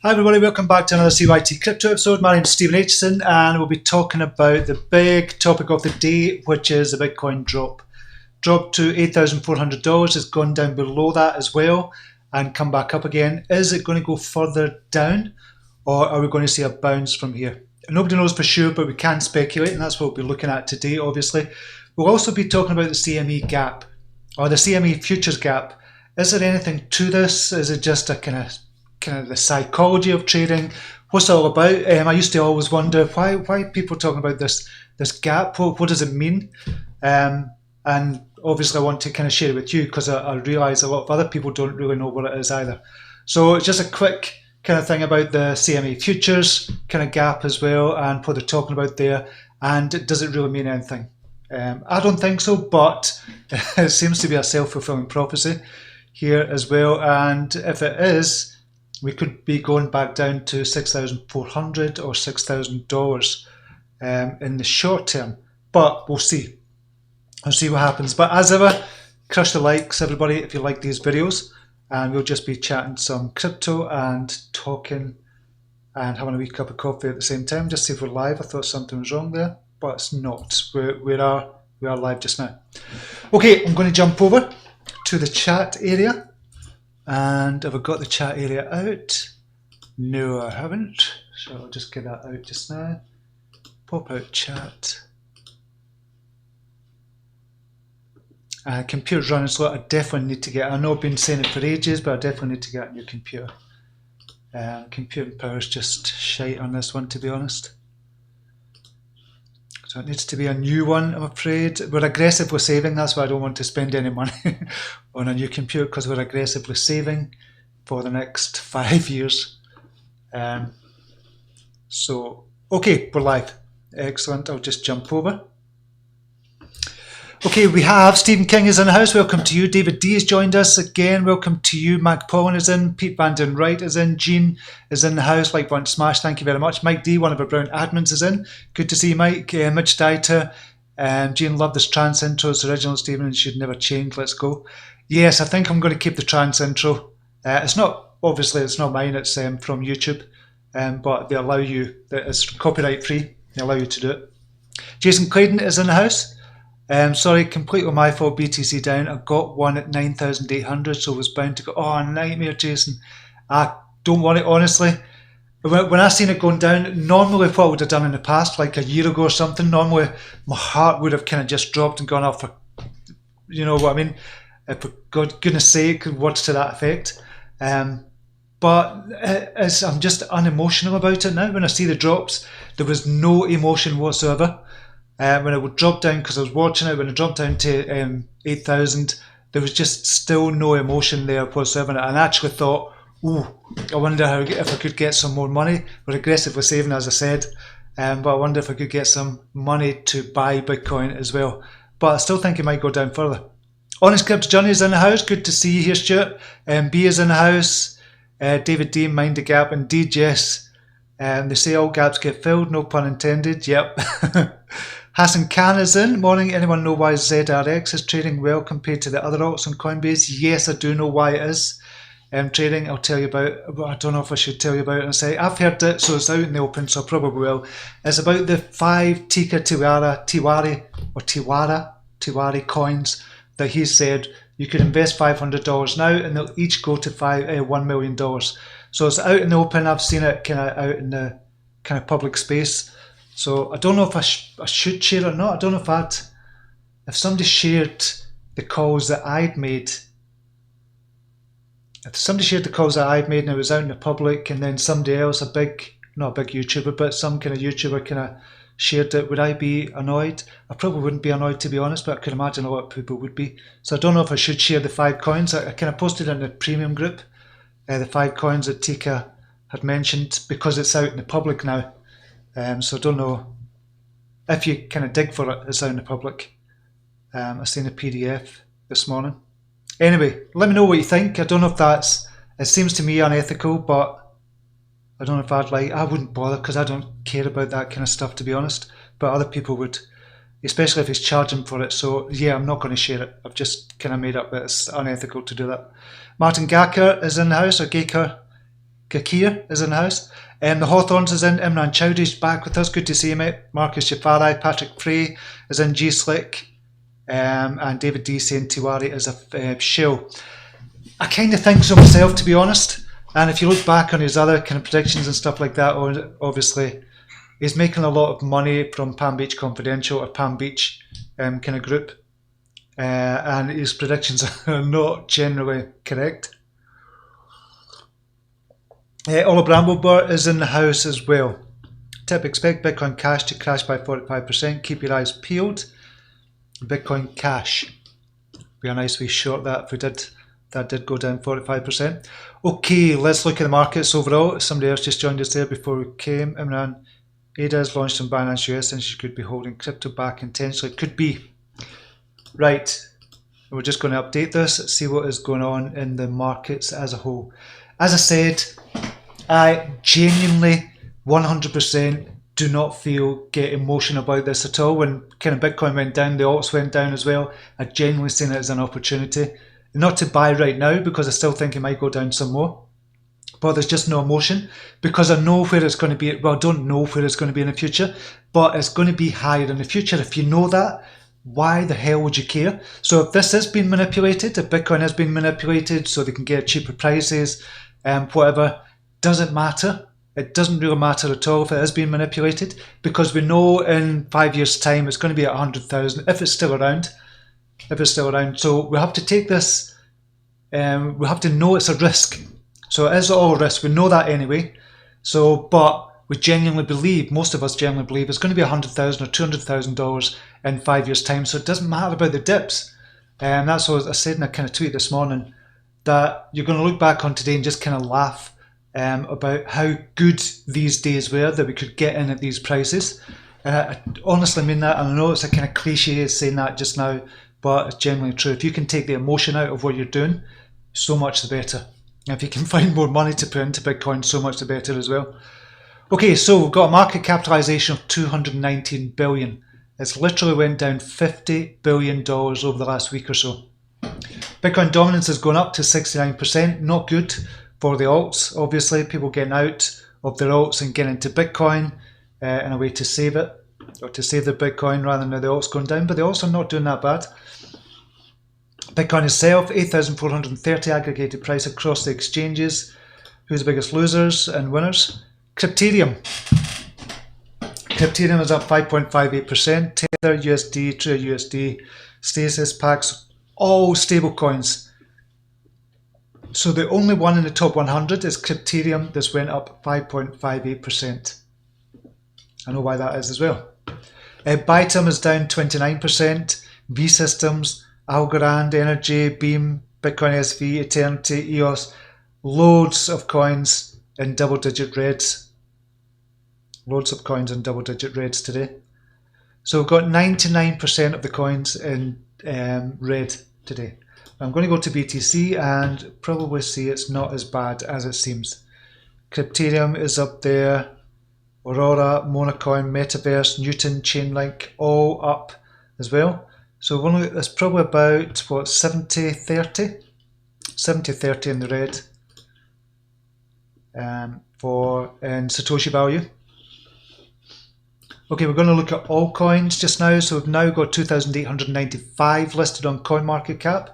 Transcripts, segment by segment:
Hi everybody, welcome back to another CYT-Crypto episode. My name is Stephen Aitchison and we'll be talking about the big topic of the day, which is the Bitcoin drop. Dropped to $8,400, it's gone down below that as well and come back up again. Is it going to go further down or are we going to see a bounce from here? Nobody knows for sure, but we can speculate, and that's what we'll be looking at today, obviously. We'll also be talking about the CME gap, or the CME futures gap. Is there anything to this? Is it just a kind of the psychology of trading? What's it all about? I used to always wonder why people talking about this gap. What does it mean? And obviously I want to kind of share it with you because I realise a lot of other people don't really know what it is either. So it's just a quick kind of thing about the CME futures kind of gap as well and what they're talking about there. And does it really mean anything? I don't think so, but it seems to be a self-fulfilling prophecy here as well. And if it is, we could be going back down to $6,400 or $6,000 in the short term, but we'll see. I'll see what happens. But as ever, crush the likes, everybody, if you like these videos, and we'll just be chatting some crypto and talking and having a wee cup of coffee at the same time. Just see if we're live. I thought something was wrong there, but it's not. We are live just now. Okay, I'm going to jump over to the chat area. And have I got the chat area out? No, I haven't. So I'll just get that out just now. Pop out chat. Computer's running slow. I definitely need to get, I know I've been saying it for ages, but I definitely need to get a new computer. Computing power is just shite on this one, to be honest. So it needs to be a new one, I'm afraid. We're aggressive with saving, that's why I don't want to spend any money on a new computer, because we're aggressively saving for the next 5 years. So, okay, we're live. Excellent, I'll just jump over. Okay, we have Stephen King is in the house. Welcome to you. David D has joined us again. Welcome to you. Mac Pollen is in. Pete Van Den Wright is in. Gene is in the house. Like button smash. Thank you very much. Mike D, one of our brown admins, is in. Good to see you, Mike. Mitch Dieter. Gene, love this trance intro. It's original, Stephen, and should never change. Let's go. Yes, I think I'm going to keep the trance intro. It's not, obviously, it's not mine. It's from YouTube, but they allow you. It's copyright free. They allow you to do it. Jason Clayton is in the house. Sorry, completely my fault, BTC down. I got one at 9,800, so I was bound to go, oh, nightmare, Jason. I don't want it, honestly. When I seen it going down, normally what I would have done in the past, like a year ago or something, normally my heart would have kind of just dropped and gone off for, you know what I mean? For goodness sake, words to that effect. But I'm just unemotional about it now. When I see the drops, there was no emotion whatsoever. When it would drop down, because I was watching it, when it dropped down to 8,000, there was just still no emotion there whatsoever. And I actually thought, ooh, I wonder if I could get some more money. We're aggressively saving, as I said, but I wonder if I could get some money to buy Bitcoin as well. But I still think it might go down further. Honest Crypto Johnny is in the house. Good to see you here, Stuart. B is in the house. David D, Mind the Gap, and DJS. They say all gaps get filled, no pun intended. Yep. Hassan Khan is in. Morning. Anyone know why ZRX is trading well compared to the other alts on Coinbase? Yes, I do know why it is trading. I'll tell you about, but I don't know if I should tell you about it and say I've heard it, so it's out in the open, so I probably will. It's about the 5 Tiwari coins that he said you could invest $500 now and they'll each go to $1 million. So it's out in the open. I've seen it kind of out in the kind of public space. So I don't know if I should share it or not. I don't know if somebody shared the calls that I'd made. If somebody shared the calls that I'd made and it was out in the public, and then somebody else, not a big YouTuber, but some kind of YouTuber kind of shared it, would I be annoyed? I probably wouldn't be annoyed, to be honest, but I could imagine a lot of people would be. So I don't know if I should share the 5 coins. I kind of posted in the premium group, the 5 coins that Tika had mentioned, because it's out in the public now. So I don't know if you kind of dig for it, it's out in the public. I've seen a PDF this morning. Anyway, let me know what you think. I don't know if it seems to me unethical, but I don't know if I wouldn't bother because I don't care about that kind of stuff, to be honest. But other people would, especially if he's charging for it. So yeah, I'm not going to share it. I've just kind of made up that it's unethical to do that. Martin Gacker is in the house, or Gaker. Kakir is in the house. The Hawthorns is in. Imran Chowdhury's back with us. Good to see you, mate. Marcus Jafari, Patrick Frey is in. G Slick, and David D saying Tiwari is a shill. I kind of think so myself, to be honest. And if you look back on his other kind of predictions and stuff like that, obviously he's making a lot of money from Palm Beach Confidential or Palm Beach kind of group, and his predictions are not generally correct. Ola Bramblebar is in the house as well. Tip: expect Bitcoin Cash to crash by 45%. Keep your eyes peeled. Bitcoin Cash. Be a nice wee short that if we did. That did go down 45%. Okay, let's look at the markets overall. Somebody else just joined us there before we came. Imran, ADA is launched on Binance US and she could be holding crypto back intentionally. Could be. Right. We're just going to update this, see what is going on in the markets as a whole. As I said, I genuinely 100% do not get emotion about this at all. When kind of Bitcoin went down, the alts went down as well. I genuinely seen it as an opportunity. Not to buy right now because I still think it might go down some more. But there's just no emotion because I know where it's going to be. Well, I don't know where it's going to be in the future, but it's going to be higher in the future. If you know that, why the hell would you care? So if this has been manipulated, if Bitcoin has been manipulated so they can get cheaper prices, whatever, doesn't matter. It doesn't really matter at all if it has been manipulated because we know in 5 years' time it's going to be at 100,000 if it's still around. So we have to take this, we have to know it's a risk. So it is all risk, we know that anyway. So, but we genuinely believe, most of us genuinely believe it's going to be $100,000 or $200,000 in 5 years' time. So it doesn't matter about the dips. And that's what I said in a kind of tweet this morning, that you're going to look back on today and just kind of laugh about how good these days were that we could get in at these prices. I honestly mean that, and I know it's a kind of cliche saying that just now, but it's genuinely true. If you can take the emotion out of what you're doing, so much the better. And if you can find more money to put into Bitcoin, so much the better as well. Okay, so we've got a market capitalization of 219 billion. It's literally went down $50 billion over the last week or so. Bitcoin dominance has gone up to 69%. Not good for the alts. Obviously, people getting out of their alts and getting into Bitcoin in a way to save it, or to save the Bitcoin rather than the alts going down. But the alts are not doing that bad. Bitcoin itself, 8,430 aggregated price across the exchanges. Who's the biggest losers and winners? Crypterium. Crypterium is up 5.58%. Tether, USD, True USD, Stasis, Pax, all stable coins. So the only one in the top 100 is Crypterium. This went up 5.58%. I know why that is as well. Bytum is down 29%. V Systems, Algorand, Energy, Beam, Bitcoin SV, Eternity, EOS, loads of coins in double-digit reds. Loads of coins in double-digit reds today. So we've got 99% of the coins in red today. I'm going to go to BTC and probably see it's not as bad as it seems. Crypterium is up there. Aurora, Monacoin, Metaverse, Newton, Chainlink, all up as well. So it's probably about, what, 70-30? 70-30 in the red in Satoshi value. Okay, we're going to look at all coins just now. So we've now got 2,895 listed on CoinMarketCap.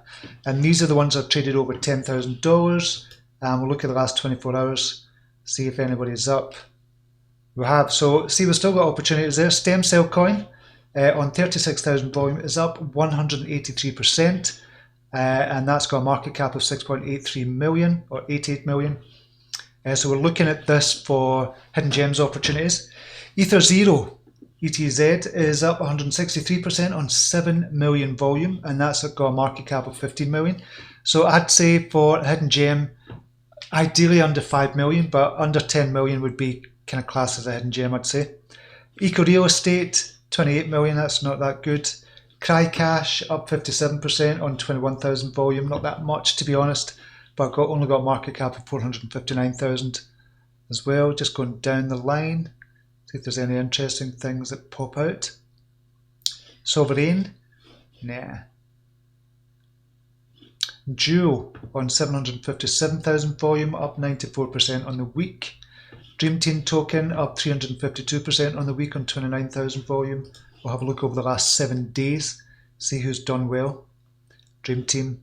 And these are the ones that are traded over $10,000. And we'll look at the last 24 hours, see if anybody's up. We have, so see, we've still got opportunities there. Stem cell coin on 36,000 volume is up 183%, and that's got a market cap of 6.83 million or 88 million. So we're looking at this for hidden gems opportunities. Ether Zero, ETZ, is up 163% on 7 million volume, and that's got a market cap of 15 million. So I'd say for hidden gem, ideally under 5 million, but under 10 million would be kind of classed as a hidden gem, I'd say. Eco Real Estate, 28 million, that's not that good. CryCash up 57% on 21,000 volume, not that much to be honest, but only got a market cap of 459,000 as well. Just going down the line, see if there's any interesting things that pop out. Sovereign, nah. Duo on 757,000 volume, up 94% on the week. Dream Team token up 352% on the week on 29,000 volume. We'll have a look over the last 7 days, see who's done well. Dream Team.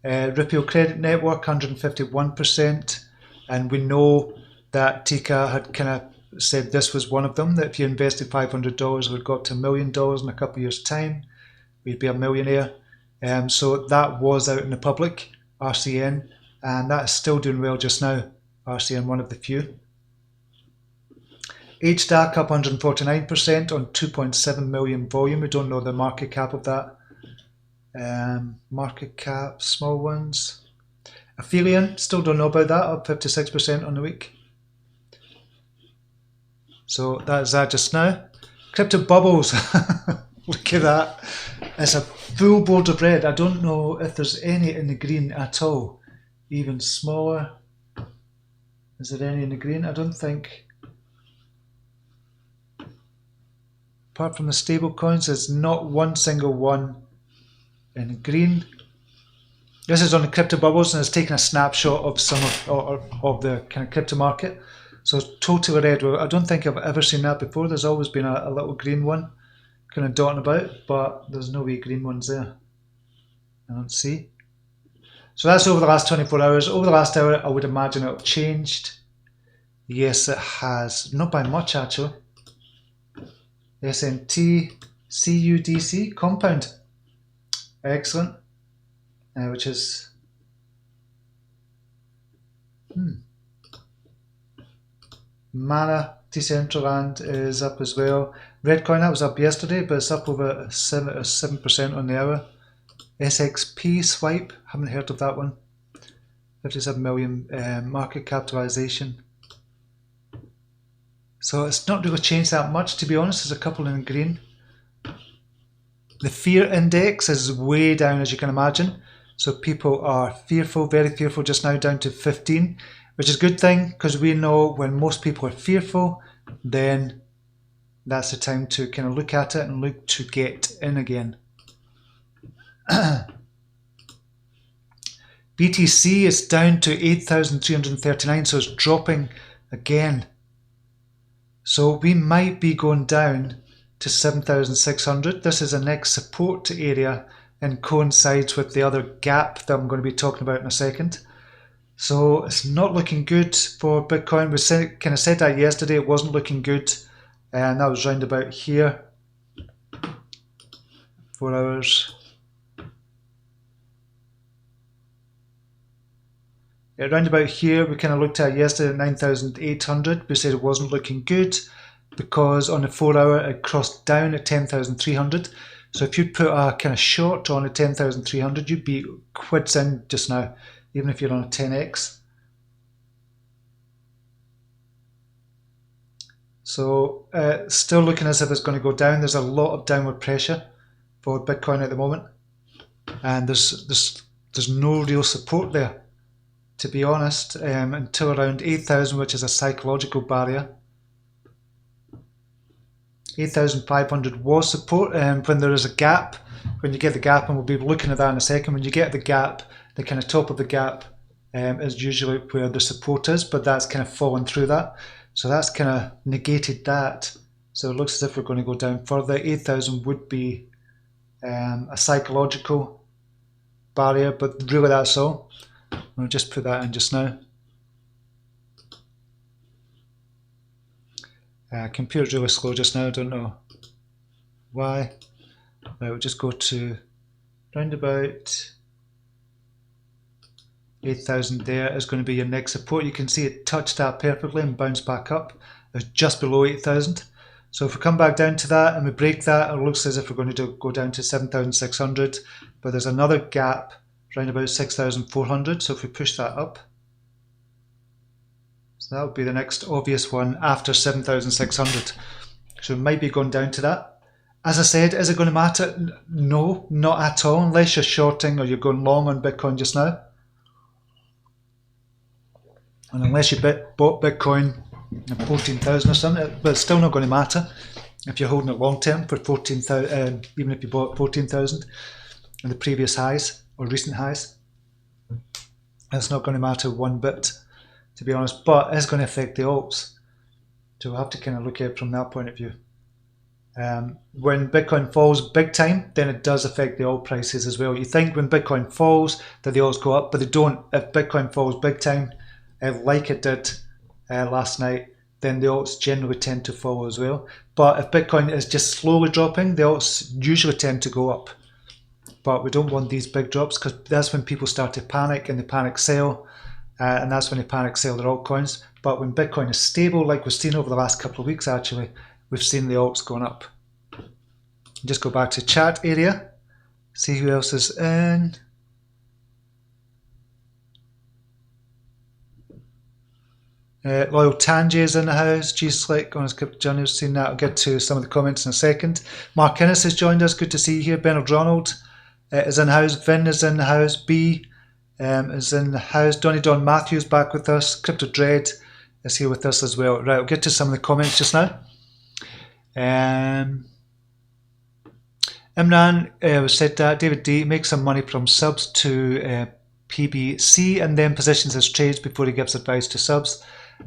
Ripple Credit Network 151%, and we know that Tika had kind of said this was one of them, that if you invested $500 it would go up to $1 million in a couple of years' time. We'd be a millionaire. So that was out in the public, RCN, and that's still doing well just now. RCN, one of the few. HDAC up 149% on 2.7 million volume. We don't know the market cap of that. Market cap, small ones. Aphelion, still don't know about that, up 56% on the week. So that's that just now. Crypto bubbles, look at that. It's a full board of red. I don't know if there's any in the green at all. Even smaller. Is there any in the green? I don't think. Apart from the stable coins, there's not one single one in green. This is on the crypto bubbles, and it's taking a snapshot of some of the kind of crypto market. So it's totally red. I don't think I've ever seen that before. There's always been a little green one kind of dotting about, but there's no wee green ones there. I don't see. So that's over the last 24 hours. Over the last hour, I would imagine it changed. Yes, it has. Not by much, actually. SNT, CUDC, compound. Excellent. Which is... Mana, Decentraland is up as well. Redcoin, that was up yesterday, but it's up over 7% on the hour. SXP Swipe, haven't heard of that one. 57 million market capitalization. So it's not really changed that much, to be honest. There's a couple in green. The fear index is way down, as you can imagine. So people are fearful, very fearful just now, down to 15, which is a good thing, because we know when most people are fearful, then that's the time to kind of look at it and look to get in again. BTC is down to 8,339, so it's dropping again. So we might be going down to 7,600. This is the next support area and coincides with the other gap that I'm going to be talking about in a second. So it's not looking good for Bitcoin. We kind of said that yesterday, it wasn't looking good, and that was round about here. 4 hours. Yeah, round about here, we kind of looked at yesterday at 9,800. We said it wasn't looking good because on the 4 hour it crossed down at 10,300. So if you put a kind of short on at 10,300, you'd be quids in just now, even if you're on a 10x. So still looking as if it's going to go down. There's a lot of downward pressure for Bitcoin at the moment, and there's no real support there, to be honest, until around 8,000, which is a psychological barrier. 8,500 was support, when there is a gap, when you get the gap, and we'll be looking at that in a second, when you get the gap, the kind of top of the gap is usually where the support is, but that's kind of fallen through that. So that's kind of negated that. So it looks as if we're going to go down further. 8,000 would be a psychological barrier, but really that's all. I'll just put that in just now. Computer's really slow just now, I don't know why. Right, we'll just go to round about 8,000 there is going to be your next support. You can see it touched that perfectly and bounced back up. It's just below 8,000. So if we come back down to that and we break that, it looks as if we're going to go down to 7,600. But there's another gap around about 6,400. So if we push that up, so that would be the next obvious one after 7,600. So we might be going down to that. As I said, is it going to matter? No, not at all, unless you're shorting or you're going long on Bitcoin just now. And unless you bought Bitcoin at 14,000 or something, but it's still not going to matter if you're holding it long term for 14,000, even if you bought 14,000 in the previous highs or recent highs. It's not going to matter one bit, to be honest, but it's going to affect the alts. So we'll have to kind of look at it from that point of view. When Bitcoin falls big time, then it does affect the alt prices as well. You think when Bitcoin falls that the alts go up, but they don't. If Bitcoin falls big time, like it did last night, then the alts generally tend to fall as well. But if Bitcoin is just slowly dropping, the alts usually tend to go up. But we don't want these big drops, because that's when people start to panic and they panic sell, and that's when they panic sell their altcoins. But when Bitcoin is stable, like we've seen over the last couple of weeks actually, we've seen the alts going up. Just go back to chat area, see who else is in. Loyal Tanji is in the house. G-Slick on his crypto journey, we've seen that. I'll get to some of the comments in a second. Mark Innes has joined us, good to see you here. Bernard Ronald is in the house. Vin is in the house. B is in the house. Donny Don Matthews back with us. Crypto Dread is here with us as well. Right, I'll get to some of the comments just now. Imran said that David D makes some money from subs to PBC and then positions his trades before he gives advice to subs.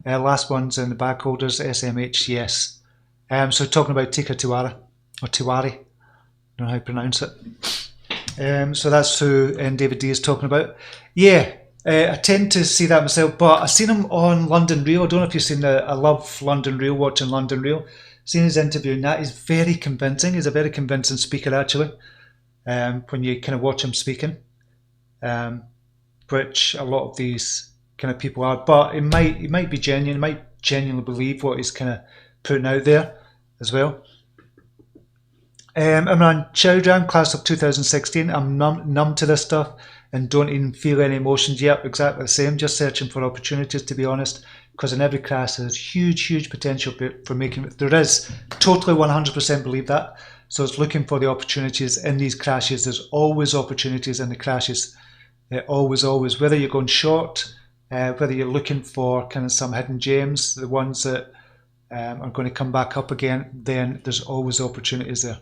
Last one's in the back holders, SMH, yes. So talking about Tika Tiwari, or Tiwari, I don't know how you pronounce it. So that's who David D is talking about. Yeah, I tend to see that myself, but I've seen him on London Real. I don't know if you've seen I love London Real, watching London Real. Seen his interview, and that is very convincing. He's a very convincing speaker, actually, when you kind of watch him speaking, which a lot of these kind of people are. But he might be genuine. He might genuinely believe what he's kind of putting out there as well. Imran Chowdhury, class of 2016. I'm numb to this stuff and don't even feel any emotions. Yep, exactly the same. Just searching for opportunities, to be honest. Because in every crash there's huge potential for making it. There is, totally 100% believe that. So it's looking for the opportunities in these crashes. There's always opportunities in the crashes. Always. Whether you're going short, whether you're looking for kind of some hidden gems, the ones that are going to come back up again, then there's always opportunities there.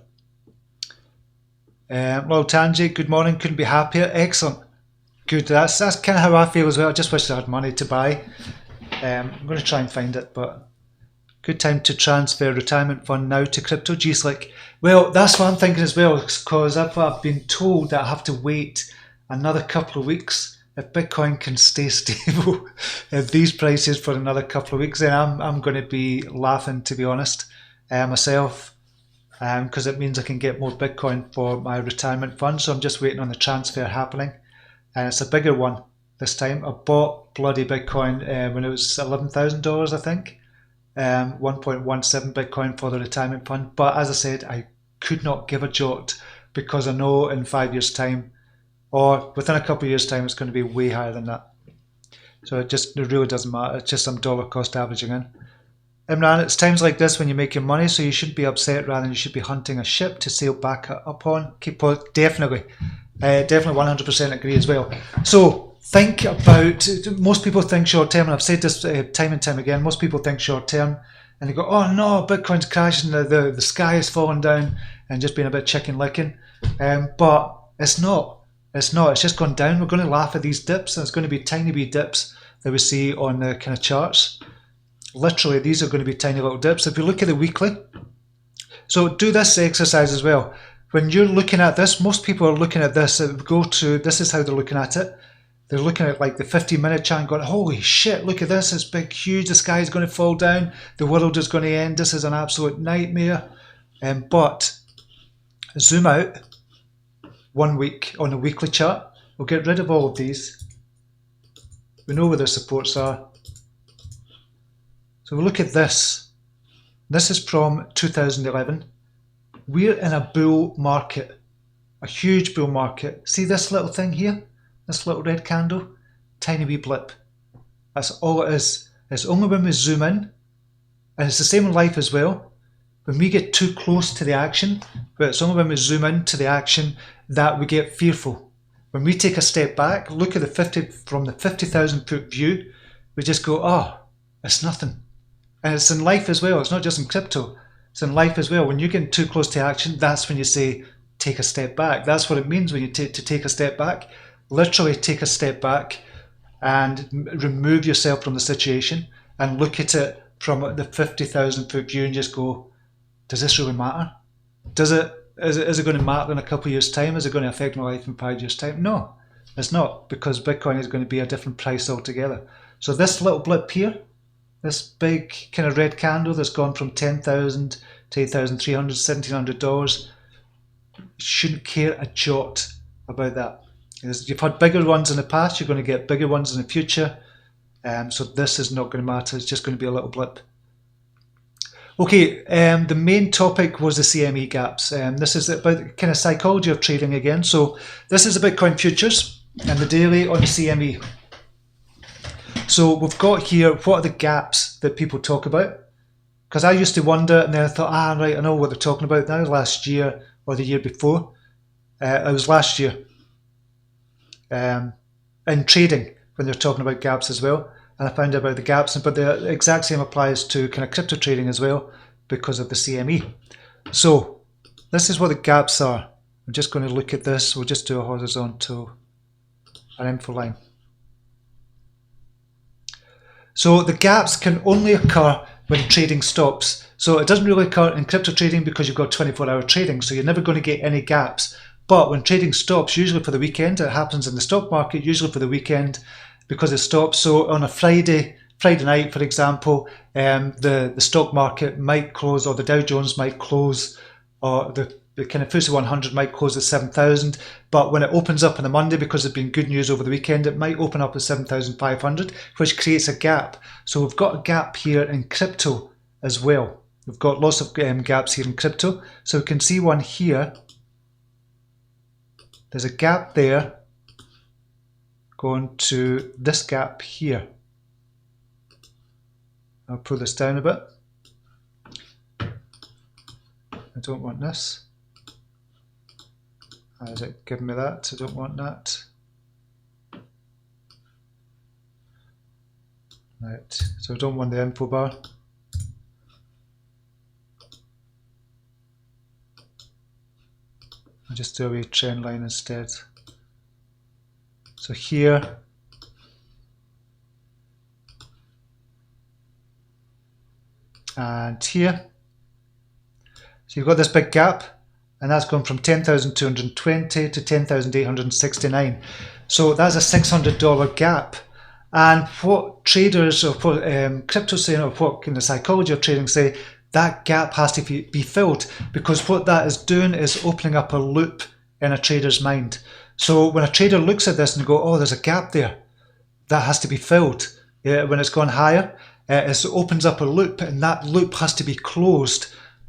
Well, Tanji, good morning. Couldn't be happier. Excellent. Good. That's kind of how I feel as well. I just wish I had money to buy. I'm going to try and find it, but good time to transfer retirement fund now to crypto. G-Slick. Well, that's what I'm thinking as well, because I've been told that I have to wait another couple of weeks. If Bitcoin can stay stable at these prices for another couple of weeks, then I'm going to be laughing, to be honest, myself, because it means I can get more Bitcoin for my retirement fund. So I'm just waiting on the transfer happening, and it's a bigger one. This time I bought bloody Bitcoin when it was $11,000, I think, 1.17 Bitcoin for the retirement fund. But as I said, I could not give a jot, because I know in 5 years' time, or within a couple of years' time, it's going to be way higher than that. So it really doesn't matter. It's just some dollar cost averaging in. Imran, it's times like this when you make your money, so you shouldn't be upset, rather than you should be hunting a ship to sail back up on. Definitely 100% agree as well. So think about, most people think short term, and I've said this time and time again, most people think short term and they go, oh no, Bitcoin's crashing, the sky is falling down, and just being a bit chicken licking. But it's not. It's just gone down. We're going to laugh at these dips, and it's going to be tiny wee dips that we see on the kind of charts. Literally, these are going to be tiny little dips. If you look at the weekly, so do this exercise as well. When you're looking at this, most people are looking at this. This is how they're looking at it. They're looking at like the 15-minute chart going, holy shit, look at this, it's big, huge, the sky is going to fall down, the world is going to end, this is an absolute nightmare. But zoom out 1 week on the weekly chart. We'll get rid of all of these. We know where the supports are. So we'll look at this. This is from 2011. We're in a bull market, a huge bull market. See this little thing here? This little red candle, tiny wee blip. That's all it is. It's only when we zoom in, and it's the same in life as well. When we get too close to the action, but it's only when we zoom in to the action that we get fearful. When we take a step back, look at from the 50,000 foot view, we just go, oh, it's nothing. And it's in life as well. It's not just in crypto. It's in life as well. When you're getting too close to action, that's when you say, take a step back. That's what it means when you take a step back. Literally take a step back and remove yourself from the situation and look at it from the 50,000 foot view and just go, does this really matter? Is it going to matter in a couple of years' time? Is it going to affect my life in 5 years' time? No, it's not, because Bitcoin is going to be a different price altogether. So this little blip here, this big kind of red candle that's gone from 10,000 to 8,300, $1,700, shouldn't care a jot about that. You've had bigger ones in the past, you're going to get bigger ones in the future. So this is not going to matter, it's just going to be a little blip. Okay, the main topic was the CME gaps. This is about kind of psychology of trading again. So this is the Bitcoin futures and the daily on the CME. So we've got here, what are the gaps that people talk about? Because I used to wonder, and then I thought, right, I know what they're talking about now, last year or the year before. It was last year. In trading, when they're talking about gaps as well. And I found out about the gaps, but the exact same applies to kind of crypto trading as well, because of the CME. So this is what the gaps are. I'm just going to look at this. We'll just do a horizontal, an info line. So the gaps can only occur when trading stops. So it doesn't really occur in crypto trading because you've got 24-hour trading, so you're never going to get any gaps. But when trading stops, usually for the weekend, it happens in the stock market, usually for the weekend, because it stops. So on a Friday night, for example, the stock market might close, or the Dow Jones might close, or the kind of FTSE 100 might close at 7,000. But when it opens up on a Monday, because there's been good news over the weekend, it might open up at 7,500, which creates a gap. So we've got a gap here in crypto as well. We've got lots of gaps here in crypto. So we can see one here. There's a gap there going to this gap here. I'll pull this down a bit. I don't want this. How is it giving me that? I don't want that. Right, so I don't want the info bar. I'll just do a wee trend line instead. So here, and here. So you've got this big gap, and that's gone from 10,220 to 10,869. So that's a $600 gap. And what traders, or what crypto saying, or what kind of psychology of trading say, that gap has to be filled, because what that is doing is opening up a loop in a trader's mind. So when a trader looks at this and go, oh, there's a gap there, that has to be filled. When it's gone higher, it opens up a loop, and that loop has to be closed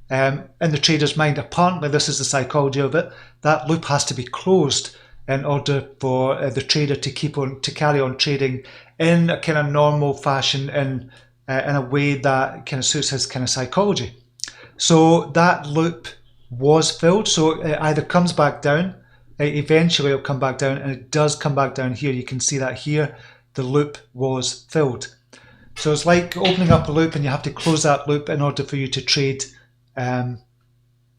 in the trader's mind. Apparently, this is the psychology of it. That loop has to be closed in order for the trader to carry on trading in a kind of normal fashion, in a way that kind of suits his kind of psychology. So that loop was filled. So it either comes back down, eventually it'll come back down, and it does come back down here. You can see that here, the loop was filled. So it's like opening up a loop, and you have to close that loop in order for you to trade in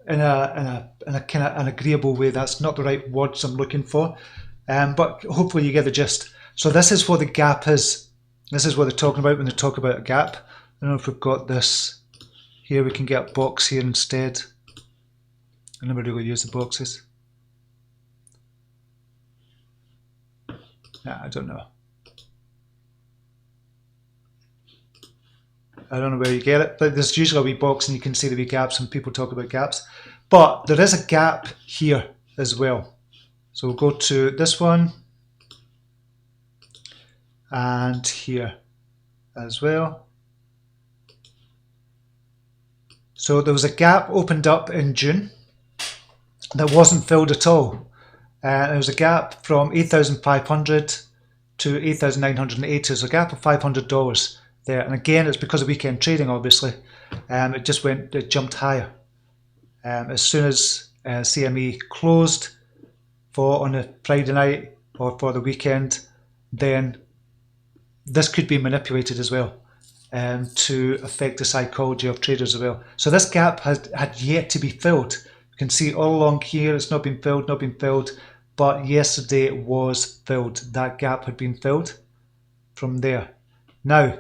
a kind of an agreeable way. That's not the right words I'm looking for, but hopefully you get the gist. So this is what the gap is. This is what they're talking about when they talk about a gap. I don't know if we've got this here. We can get a box here instead. I never really use the boxes. I don't know. I don't know where you get it, but there's usually a wee box and you can see the wee gaps when people talk about gaps. But there is a gap here as well. So we'll go to this one and here as well. So there was a gap opened up in June that wasn't filled at all. There was a gap from 8,500 to 8,980. There's a gap of $500 there, and again it's because of weekend trading. Obviously, it jumped higher as soon as CME closed on a Friday night or for the weekend. Then this could be manipulated as well to affect the psychology of traders as well. So this gap had yet to be filled. You can see all along here it's not been filled, but yesterday it was filled. That gap had been filled. from there. Now,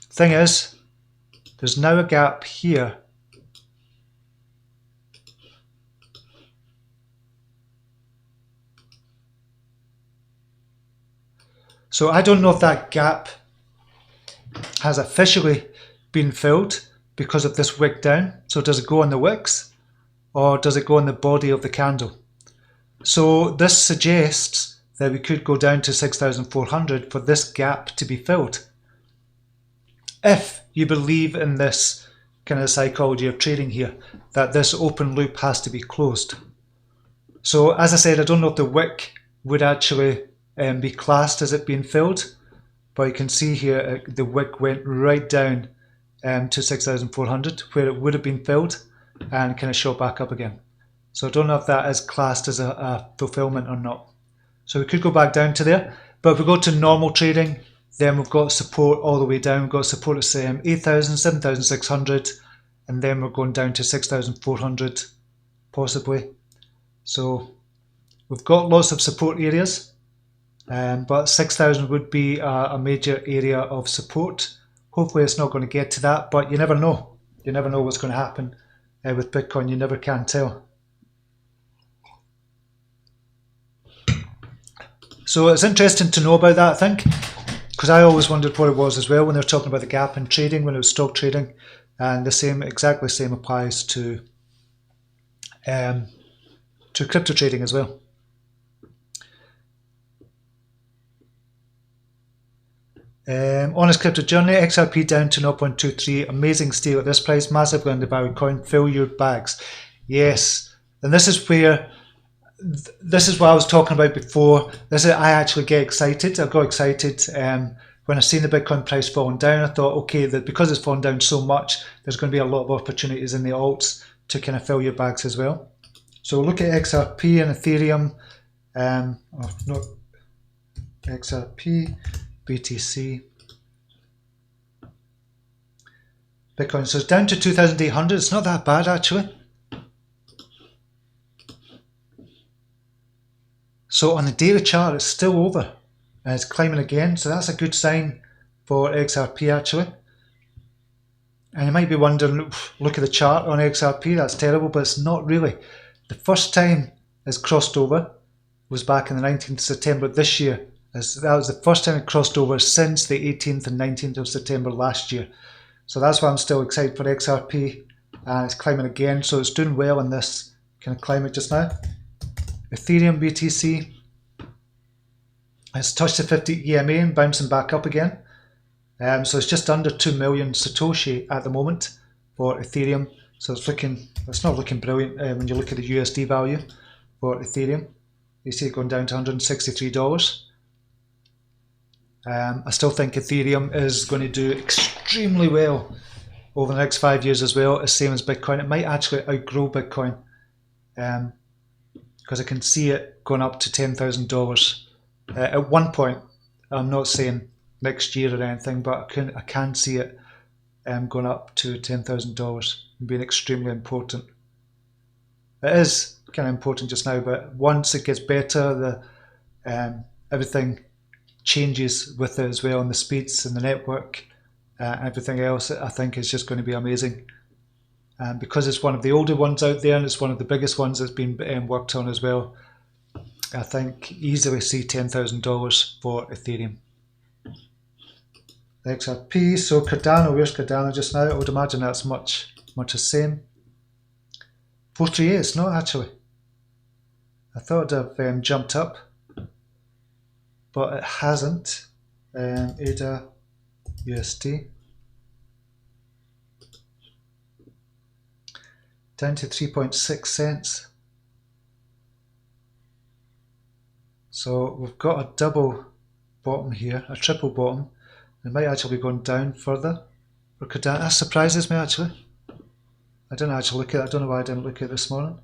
thing is, there's now a gap here. So I don't know if that gap has officially been filled because of this wick down. So does it go on the wicks or does it go on the body of the candle? So this suggests that we could go down to 6,400 for this gap to be filled. If you believe in this kind of psychology of trading here, that this open loop has to be closed. So as I said, I don't know if the wick would actually be classed as it being filled, but you can see here the wick went right down to 6,400 where it would have been filled and kind of shot back up again. So I don't know if that is classed as a fulfillment or not. So we could go back down to there, but if we go to normal trading, then we've got support all the way down. We've got support at 8,000, 7,600, and then we're going down to 6,400 possibly. So we've got lots of support areas. But 6,000 would be a major area of support. Hopefully it's not going to get to that, but you never know. You never know what's going to happen with Bitcoin. You never can tell. So it's interesting to know about that, I think, because I always wondered what it was as well when they were talking about the gap in trading, when it was stock trading, and the same, exactly the same applies to crypto trading as well. Honest crypto journey, XRP down to 0.23, amazing steal at this price, massively undervalued coin, fill your bags. Yes, and this is where, this is what I was talking about before. I actually get excited. I got excited when I seen the Bitcoin price falling down. I thought, okay, that because it's fallen down so much, there's going to be a lot of opportunities in the alts to kind of fill your bags as well. So look at XRP and Ethereum, not XRP, BTC, Bitcoin. So it's down to 2,800. It's not that bad actually. So on the daily chart, it's still over and it's climbing again. So that's a good sign for XRP actually. And you might be wondering, look at the chart on XRP, that's terrible, but it's not really. The first time it's crossed over was back in the 19th of September this year. That was the first time it crossed over since the 18th and 19th of September last year. So that's why I'm still excited for XRP. And it's climbing again, so it's doing well in this kind of climate just now. Ethereum BTC, it's touched the 50 EMA and bouncing back up again. So it's just under 2 million Satoshi at the moment for Ethereum. So it's not looking brilliant when you look at the USD value for Ethereum. You see it going down to $163. I still think Ethereum is going to do extremely well over the next 5 years as well, as same as Bitcoin. It might actually outgrow Bitcoin because I can see it going up to $10,000 at one point. I'm not saying next year or anything, but I can see it going up to $10,000 and being extremely important. It is kind of important just now, but once it gets better, everything changes with it as well, and the speeds and the network, everything else, I think is just going to be amazing. And because it's one of the older ones out there and it's one of the biggest ones that's been worked on as well, I think easily see $10,000 for Ethereum. XRP, so Cardano, where's Cardano just now? I would imagine that's much the same. 438, it's not actually. I thought it would have jumped up, but it hasn't. ADA USD down to 3.6 cents. So we've got a double bottom here, a triple bottom. It might actually be going down further. Or could that surprises me actually. I didn't actually look at it. I don't know why I didn't look at it this morning.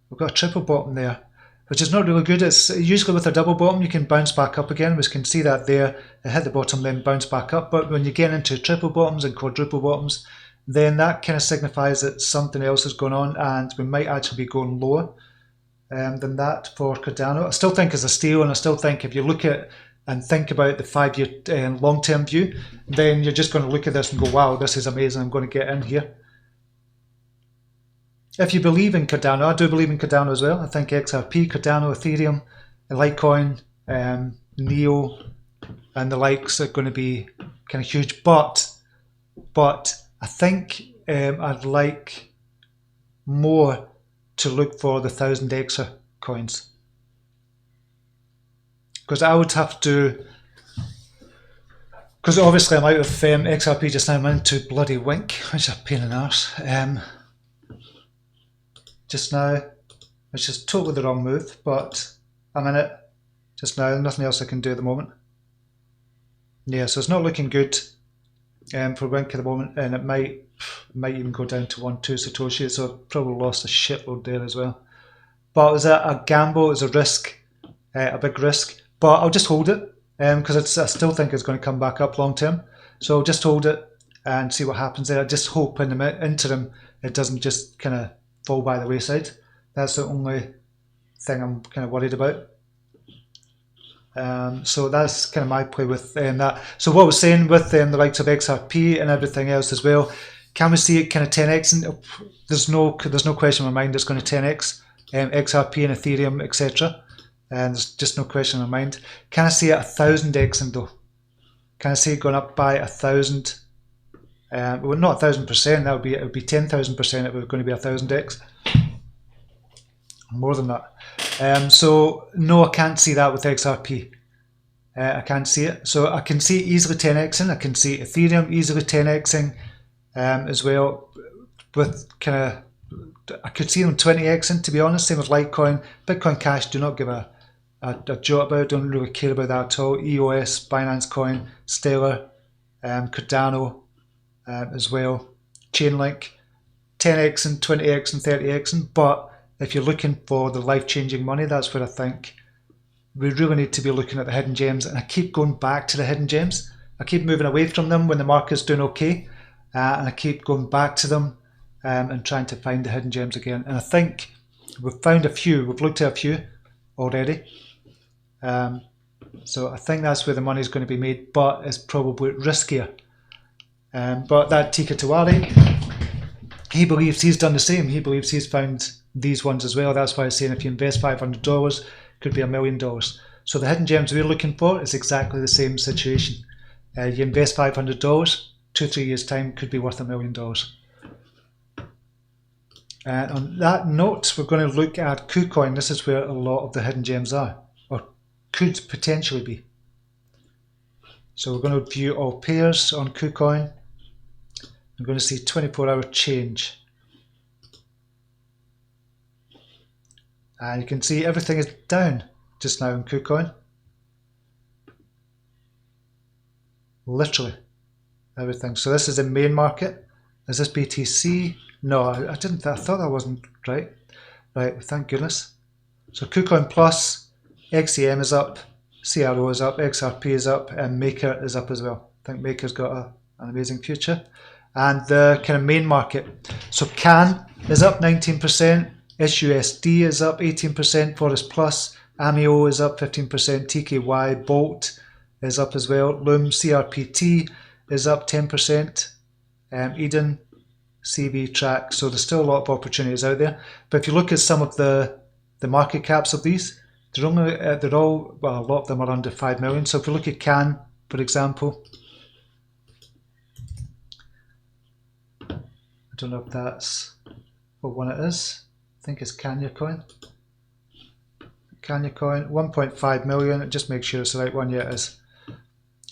We've got a triple bottom there, which is not really good. It's usually with a double bottom you can bounce back up again. We can see that there. It hit the bottom, then bounce back up. But when you get into triple bottoms and quadruple bottoms, then that kind of signifies that something else is going on, and we might actually be going lower than that for Cardano. I still think it's a steal, and I still think if you look at and think about the 5-year long-term view, then you're just going to look at this and go, wow, this is amazing, I'm going to get in here. If you believe in Cardano, I do believe in Cardano as well. I think XRP, Cardano, Ethereum, Litecoin, Neo, and the likes are going to be kind of huge. But I think I'd like more to look for the 1000x coins, because I would have to, because obviously I'm out of XRP just now. I'm into bloody Wink, which is a pain in the arse. Just now, which is totally the wrong move, but I'm in it just now. Nothing else I can do at the moment. Yeah, so it's not looking good for Wink at the moment, and it might even go down to 1-2 Satoshi, so I've probably lost a shitload there as well. But it was a gamble, it was a risk, a big risk, but I'll just hold it, because I still think it's going to come back up long term. So I'll just hold it and see what happens there. I just hope in the interim it doesn't just kind of fall by the wayside. That's the only thing I'm kind of worried about. So that's kind of my play with that. So what I was saying with the likes of XRP and everything else as well, can we see it kind of 10x? And there's no question in my mind it's going to 10x XRP and Ethereum, etc. And there's just no question in my mind. Can I see it 1000x though? Can I see it going up by 1000? Well, not 1000%. It would be 10,000% if it was going to be 1000x. More than that. So no, I can't see that with XRP. I can't see it. So I can see easily 10xing. I can see Ethereum easily 10xing as well. With kind of, I could see them 20xing, to be honest. Same with Litecoin. Bitcoin Cash, do not give a jot about. Don't really care about that at all. EOS, Binance Coin, Stellar, Cardano as well. Chainlink, 10xing, 20xing, 30xing. But if you're looking for the life-changing money, that's where I think we really need to be looking at the hidden gems. And I keep going back to the hidden gems. I keep moving away from them when the market's doing okay, and I keep going back to them and trying to find the hidden gems again. And I think we've found a few. We've looked at a few already. So I think that's where the money is going to be made, but it's probably riskier. But that Tika Tiwari, he believes he's done the same. He believes he's found these ones as well. That's why I'm saying if you invest $500, could be $1 million. So the hidden gems we're looking for is exactly the same situation. You invest $500, 2-3 years time could be worth $1 million. And on that note, we're going to look at KuCoin. This is where a lot of the hidden gems are, or could potentially be. So we're going to view all pairs on KuCoin. I'm going to see 24-hour change. And you can see everything is down just now in KuCoin. Literally everything. So this is the main market. Is this BTC? No, I didn't. I thought that wasn't right. Right, thank goodness. So KuCoin Plus, XEM is up, CRO is up, XRP is up, and Maker is up as well. I think Maker's got an amazing future. And the kind of main market. So CAN is up 19%, SUSD is up 18%, Forest Plus, AMIO is up 15%, TKY, Bolt is up as well, Loom, CRPT is up 10%, Eden, CV, Track. So there's still a lot of opportunities out there. But if you look at some of the market caps of these, they're all, well, a lot of them are under 5 million. So if we look at CAN, for example, I don't know if that's what one it is. I think it's Kanya Coin. Kanya Coin, 1.5 million. Just make sure it's the right one. Yeah, it is.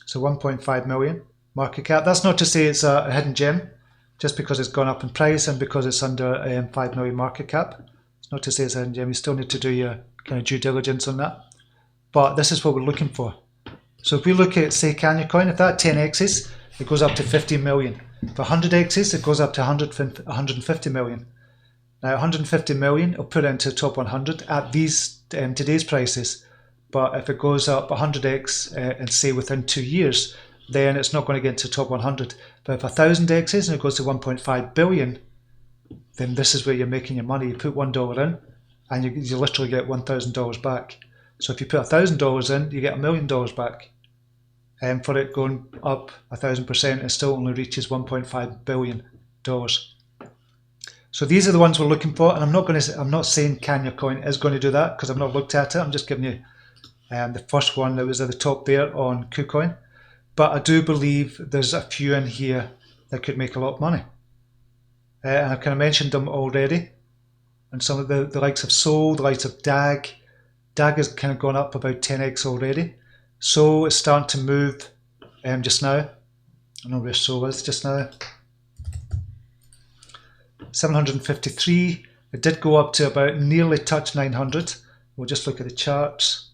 So 1.5 million market cap. That's not to say it's a hidden gem, just because it's gone up in price and because it's under 5 million market cap. It's not to say it's a hidden gem. You still need to do your kind of due diligence on that. But this is what we're looking for. So if we look at, say, Kanya Coin, if that 10x's, it goes up to 15 million. For 100x's, it goes up to 150 million. Now 150 million, I'll put it into top 100 at these today's prices. But if it goes up 100x and say within 2 years, then it's not going to get into top 100. But if 1000x's and it goes to 1.5 billion, then this is where you're making your money. You put $1 in and you literally get $1,000 back. So if you put $1,000 in, you get $1 million back. And for it going up 1,000%, it still only reaches $1.5 billion. So these are the ones we're looking for, and I'm not saying Kanya Coin is going to do that because I've not looked at it. I'm just giving you the first one that was at the top there on KuCoin. But I do believe there's a few in here that could make a lot of money. And I've kind of mentioned them already. And some of the likes of Sol, the likes of DAG. DAG has kind of gone up about 10x already. Sol is starting to move just now. I don't know where Sol is just now. 753. It did go up to about nearly touch 900. We'll just look at the charts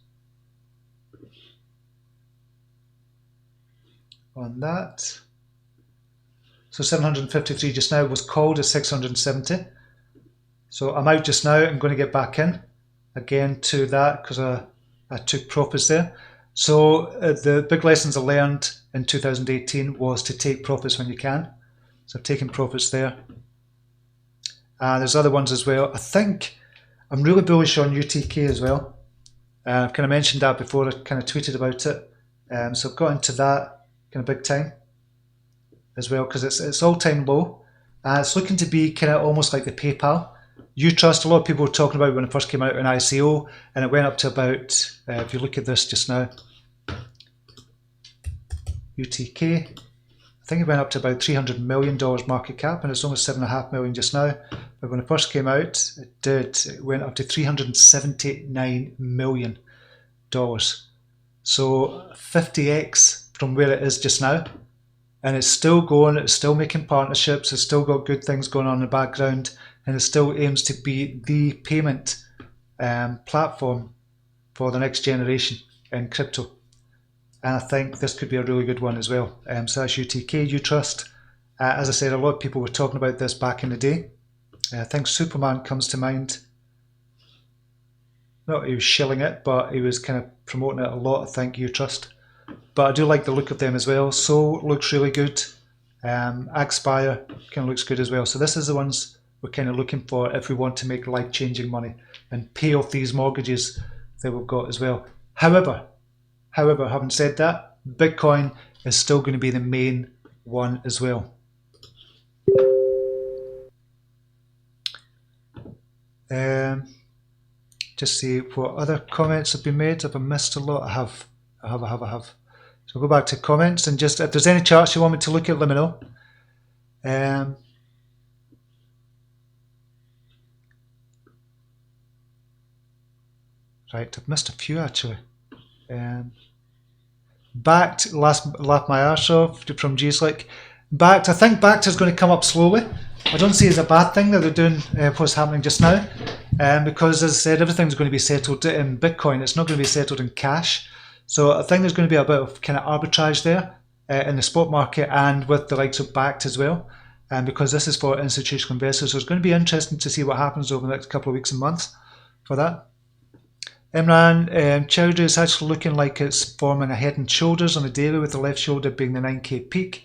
on that. So 753 just now was called at 670. So I'm out just now. I'm going to get back in again to that because I took profits there. So the big lessons I learned in 2018 was to take profits when you can. So I've taken profits there. There's other ones as well. I think I'm really bullish on UTK as well. I've kind of mentioned that before. I kind of tweeted about it. So I've got into that kind of big time as well because it's all-time low. It's looking to be kind of almost like the PayPal. UTrust, a lot of people were talking about when it first came out in ICO, and it went up to about, if you look at this just now, UTK, I think it went up to about $300 million market cap, and it's almost $7.5 million just now. But when it first came out, it went up to $379 million. So 50x from where it is just now. And it's still going, it's still making partnerships, it's still got good things going on in the background, and it still aims to be the payment platform for the next generation in crypto. And I think this could be a really good one as well. So that's UTK, UTrust. As I said, a lot of people were talking about this back in the day. I think Superman comes to mind. Not he was shilling it, but he was kind of promoting it a lot, I think, UTrust. But I do like the look of them as well. Sol looks really good. Axpire kind of looks good as well. So this is the ones we're kind of looking for if we want to make life-changing money and pay off these mortgages that we've got as well. However, having said that, Bitcoin is still going to be the main one as well. Just see what other comments have been made. Have I missed a lot? I have. So I'll go back to comments and just, if there's any charts you want me to look at, let me know. Right, I've missed a few actually. Backed, laughed my arse off from G-Slick. Backed, I think Backed is going to come up slowly. I don't see it as a bad thing that they're doing what's happening just now. Because as I said, everything's going to be settled in Bitcoin. It's not going to be settled in cash. So I think there's going to be a bit of kind of arbitrage there in the spot market and with the likes of Backed as well. Because this is for institutional investors. So it's going to be interesting to see what happens over the next couple of weeks and months for that. Imran Chowdhury is actually looking like it's forming a head and shoulders on the daily, with the left shoulder being the 9k peak,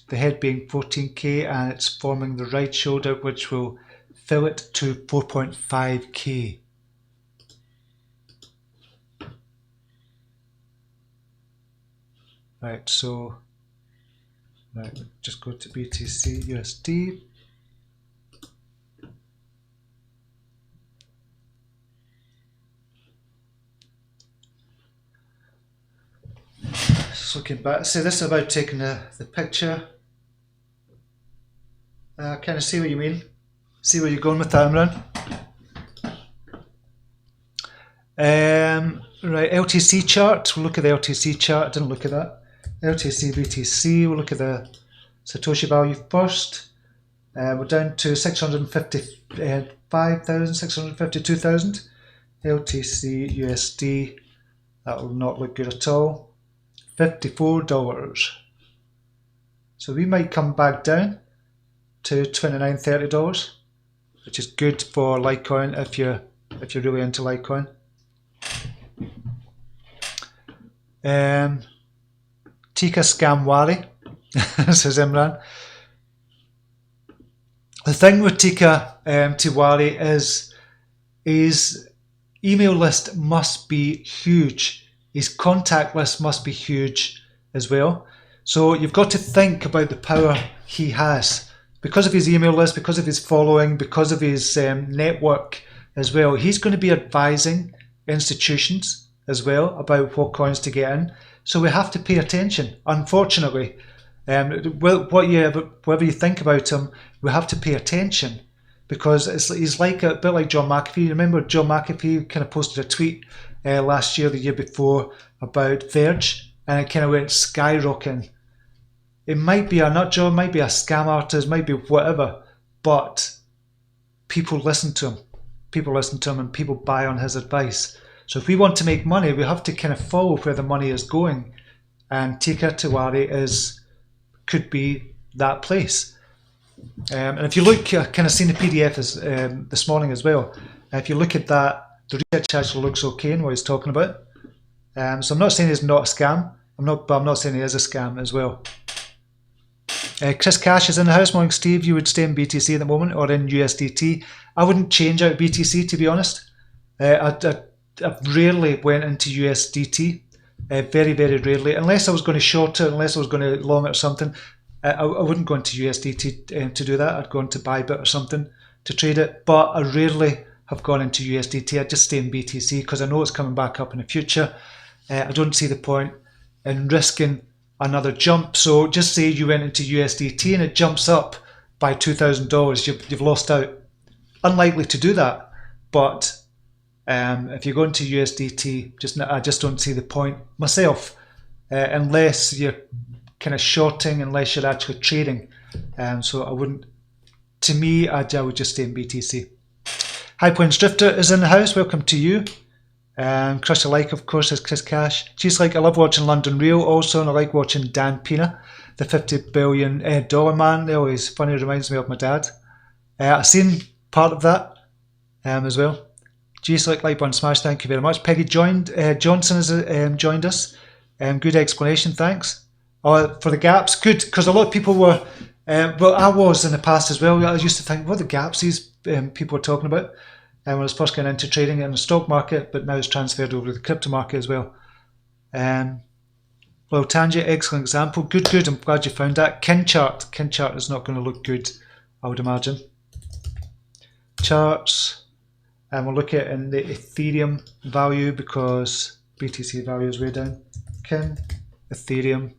the head being 14k, and it's forming the right shoulder, which will fill it to 4.5k. Right, so just go to BTC USD. Just looking back, so this is about taking the picture. Kind of see what you mean. See where you're going with that, Imran. Right, LTC chart. We'll look at the LTC chart. Didn't look at that. LTC, BTC. We'll look at the Satoshi value first. We're down to 655,000, 652,000. LTC USD. That will not look good at all. $54. So we might come back down to $29, $30, which is good for Litecoin if you're really into Litecoin. Tika Scamwari, says Imran. The thing with Tika Tiwari is email list must be huge. His contact list must be huge as well. So you've got to think about the power he has. Because of his email list, because of his following, because of his network as well, he's going to be advising institutions as well about what coins to get in. So we have to pay attention, unfortunately. Whatever you think about him, we have to pay attention, because he's like a bit like John McAfee. Remember John McAfee kind of posted a tweet last year, the year before, about Verge, and it kind of went skyrocketing. It might be a nut job, might be a scam artist, might be whatever, but people listen to him. People listen to him and people buy on his advice. So if we want to make money, we have to kind of follow where the money is going, and Tika Tiwari could be that place. And if you look, I kind of seen the PDF this morning as well. If you look at that, the research actually looks okay in what he's talking about. So I'm not saying it's not a scam. But I'm not saying it is a scam as well. Chris Cash is in the house. Morning, Steve. You would stay in BTC at the moment or in USDT? I wouldn't change out BTC, to be honest. I rarely went into USDT. Very, very rarely. Unless I was going to short it, unless I was going to long it or something. I wouldn't go into USDT to do that. I'd go into Bybit or something to trade it. But I rarely have gone into USDT. I just stay in BTC because I know it's coming back up in the future. I don't see the point in risking another jump. So just say you went into USDT and it jumps up by $2,000, you've lost out. Unlikely to do that, but if you go into USDT, I just don't see the point myself, unless you're kind of shorting, unless you're actually trading. So I wouldn't. To me, I would just stay in BTC. High Points Drifter is in the house. Welcome to you. Crush a like, of course, is Chris Cash. She's like, I love watching London Real also, and I like watching Dan Pena, the $50 billion man. They're always funny, reminds me of my dad. I've seen part of that as well. She's like Lightburn Smash, thank you very much. Peggy Johnson has joined us. Good explanation, thanks. For the gaps, good, because a lot of people were, well, I was in the past as well. I used to think, what are the gaps these people are talking about? When I was first getting into trading in the stock market, but now it's transferred over to the crypto market as well. Well, Tanja, excellent example. Good. I'm glad you found that. Kin chart is not going to look good, I would imagine. Charts, and we'll look at in the Ethereum value because BTC value is way down. Kin, Ethereum.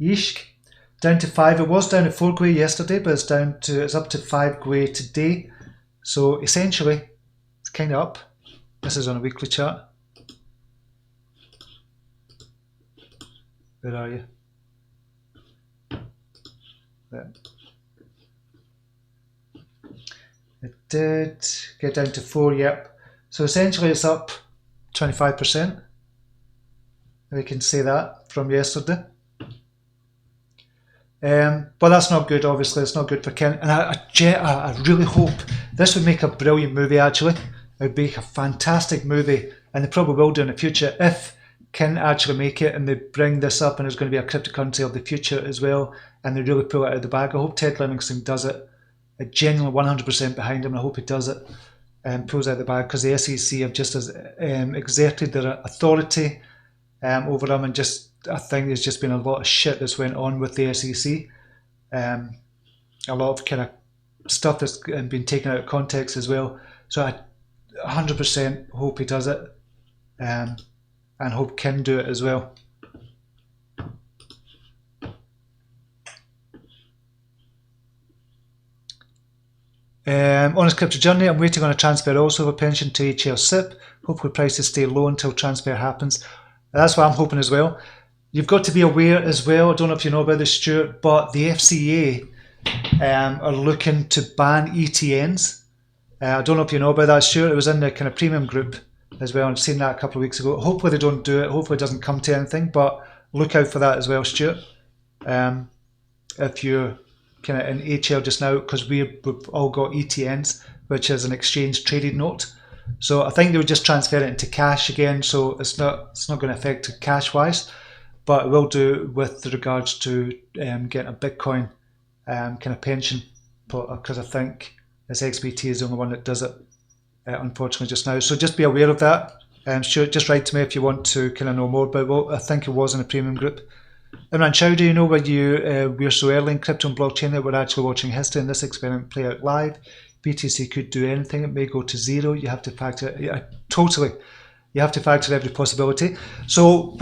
Yeesh. Down to 5. It was down at 4 Gwei yesterday, but it's up to 5 Gwei today. So essentially, it's kind of up. This is on a weekly chart. Where are you? There. It did get down to 4. Yep. So essentially, it's up 25%. We can see that from yesterday. But that's not good, obviously. It's not good for Kin. And I really hope this would make a brilliant movie, actually. It would make a fantastic movie, and they probably will do in the future if Kin actually make it and they bring this up and it's going to be a cryptocurrency of the future as well, and they really pull it out of the bag. I hope Ted Livingston does it. I'm genuinely 100% behind him, and I hope he does it and pulls it out of the bag, because the SEC have just exerted their authority over him, and just I think there's just been a lot of shit that's went on with the SEC. A lot of kind of stuff that's been taken out of context as well. So I 100% hope he does it, and hope Kin do it as well. On his crypto journey, I'm waiting on a transfer also of a pension to HL SIP. Hopefully prices stay low until transfer happens. That's what I'm hoping as well. You've got to be aware as well, I don't know if you know about this, Stuart, but the FCA are looking to ban ETNs. I don't know if you know about that, Stuart. It was in the kind of premium group as well. I've seen that a couple of weeks ago. Hopefully they don't do it. Hopefully it doesn't come to anything, but look out for that as well, Stuart. If you're kind of in HL just now, because we've all got ETNs, which is an exchange traded note. So I think they would just transfer it into cash again, so it's not going to affect cash wise. But it will do with regards to getting a Bitcoin kind of pension because I think this XBT is the only one that does it, unfortunately, just now. So just be aware of that. Sure, just write to me if you want to kind of know more about what I think it was in a premium group. Imran Chowdhury, you know, when we're so early in crypto and blockchain that we're actually watching history and this experiment play out live. BTC could do anything. It may go to zero. You have to factor, totally. You have to factor every possibility. So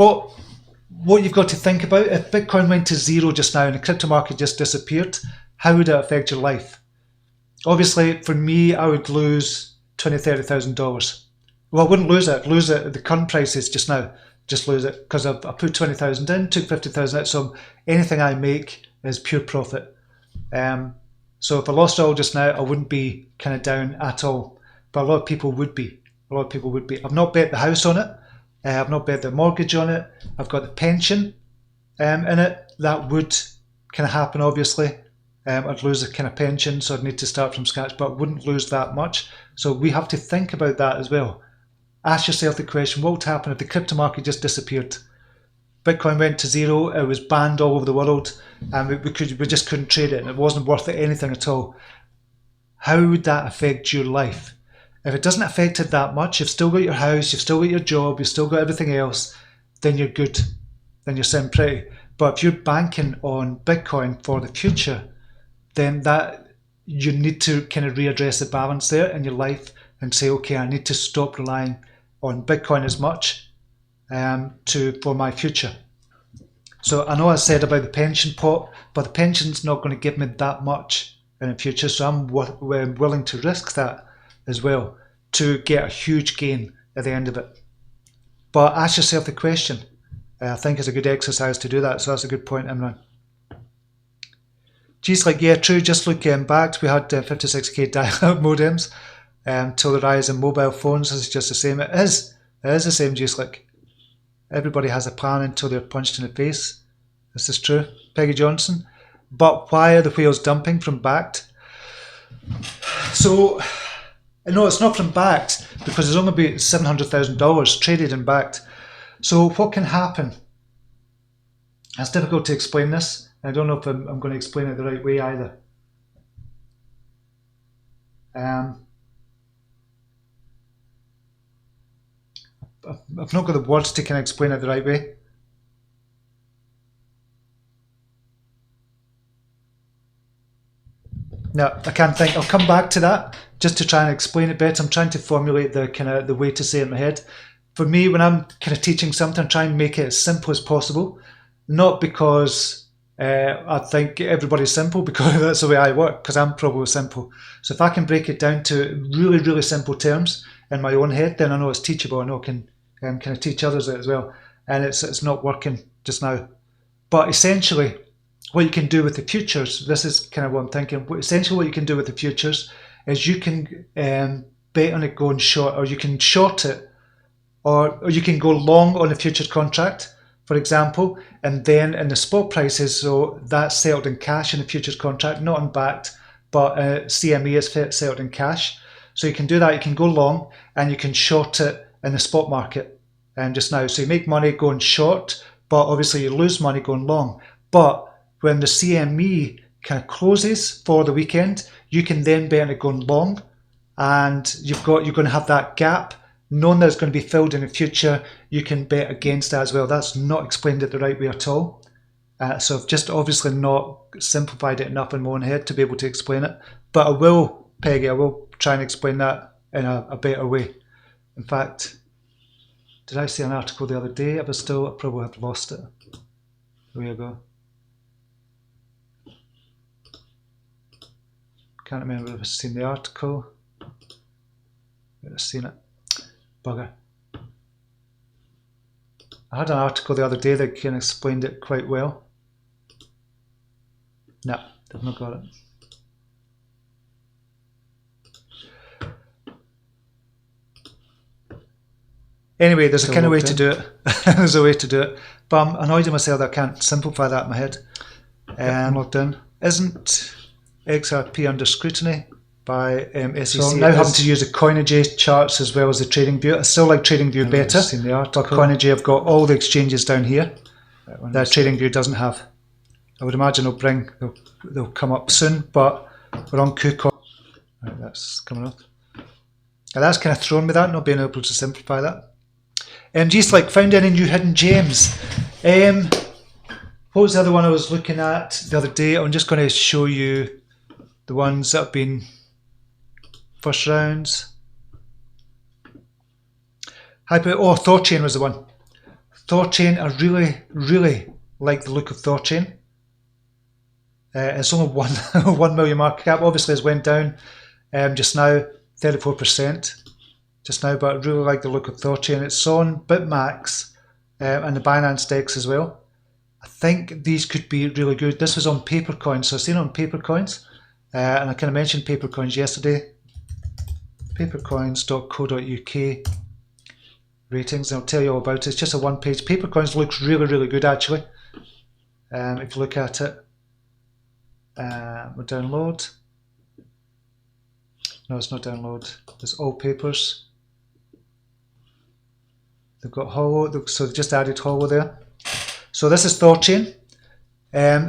what you've got to think about, if Bitcoin went to zero just now and the crypto market just disappeared, how would it affect your life? Obviously, for me, I would lose $20,000, $30,000. Well, I wouldn't lose it. I'd lose it at the current prices just now. Just lose it because I put 20,000 in, took 50,000 out. So anything I make is pure profit. So if I lost it all just now, I wouldn't be kind of down at all. But a lot of people would be. A lot of people would be. I've not bet the house on it. I've not bet the mortgage on it. I've got the pension in it. That would kind of happen, obviously. I'd lose a kind of pension, so I'd need to start from scratch, but I wouldn't lose that much. So we have to think about that as well. Ask yourself the question, what would happen if the crypto market just disappeared? Bitcoin went to zero, it was banned all over the world, and we just couldn't trade it, and it wasn't worth anything at all. How would that affect your life? If it doesn't affect it that much, you've still got your house, you've still got your job, you've still got everything else, then you're good. Then you're sitting pretty. But if you're banking on Bitcoin for the future, then that you need to kind of readdress the balance there in your life and say, okay, I need to stop relying on Bitcoin as much for my future. So I know I said about the pension pot, but the pension's not going to give me that much in the future, so I'm willing to risk that as well to get a huge gain at the end of it. But ask yourself the question. I think it's a good exercise to do that, so that's a good point, Imran. Geez, like, yeah, true, just looking back, we had 56k dial-up modems till the rise in mobile phones. It's just the same. It is the same, just like everybody has a plan until they're punched in the face. This is true. Peggy Johnson. But why are the whales dumping from backed? So, no, it's not from backed because there's only about $700,000 traded in backed. So what can happen? It's difficult to explain this. I don't know if I'm going to explain it the right way either. I've not got the words to kind of explain it the right way. No, I can't think. I'll come back to that just to try and explain it better. I'm trying to formulate the way to say it in my head. For me, when I'm kind of teaching something, I try and make it as simple as possible. Not because I think everybody's simple, because that's the way I work, because I'm probably simple. So if I can break it down to really, really simple terms in my own head, then I know it's teachable. I know I can kind of teach others it as well. And it's not working just now. But essentially, what you can do with the futures, this is kind of what I'm thinking. Essentially, what you can do with the futures is you can bet on it going short, or you can short it, or you can go long on the futures contract, for example, and then in the spot prices, so that's settled in cash in the futures contract, not in backed, but CME is settled in cash. So you can do that, you can go long, and you can short it in the spot market just now. So you make money going short, but obviously you lose money going long. But when the CME kind of closes for the weekend, you can then bet on it going long, and you're going to have that gap, knowing that it's going to be filled in the future. You can bet against that as well. That's not explained it the right way at all. So I've just obviously not simplified it enough in my own head to be able to explain it. But I will, Peggy, I will try and explain that in a better way. In fact, did I see an article the other day? I probably have lost it. There we go. Can't remember if I've seen the article. I've seen it. Bugger. I had an article the other day that kind of explained it quite well. No, I've not got Anyway, there's a kind of way to do it. There's a way to do it. But I'm annoyed at myself that I can't simplify that in my head. Logged in. Isn't XRP under scrutiny by SEC? So I'm now having to use the Coinage charts as well as the TradingView. I still like TradingView better. Seen the article. But Coinage, I've got all the exchanges down here that TradingView doesn't have. I would imagine they'll come up soon, but we're We're on KuCoin. Right, that's coming up. Now that's kind of thrown me that, not being able to simplify that. Just like found any new hidden gems. What was the other one I was looking at the other day? I'm just going to show you the ones that have been first rounds. Thorchain was the one. Thorchain, I really like the look of Thorchain. It's only 1 million market cap. Obviously, it's went down just now, 34% just now, but I really like the look of Thorchain. It's on Bitmax and the Binance DEX as well. I think these could be really good. This was on Papercoin, so I've seen it on Papercoins, and I kind of mentioned Papercoins yesterday. Papercoins.co.uk ratings, and I'll tell you all about it. It's just a one-page. Papercoins looks really good actually. If you look at it, we'll download. No, it's not download. It's all papers. They've got Hollow, so they've just added Hollow there. So this is Thorchain.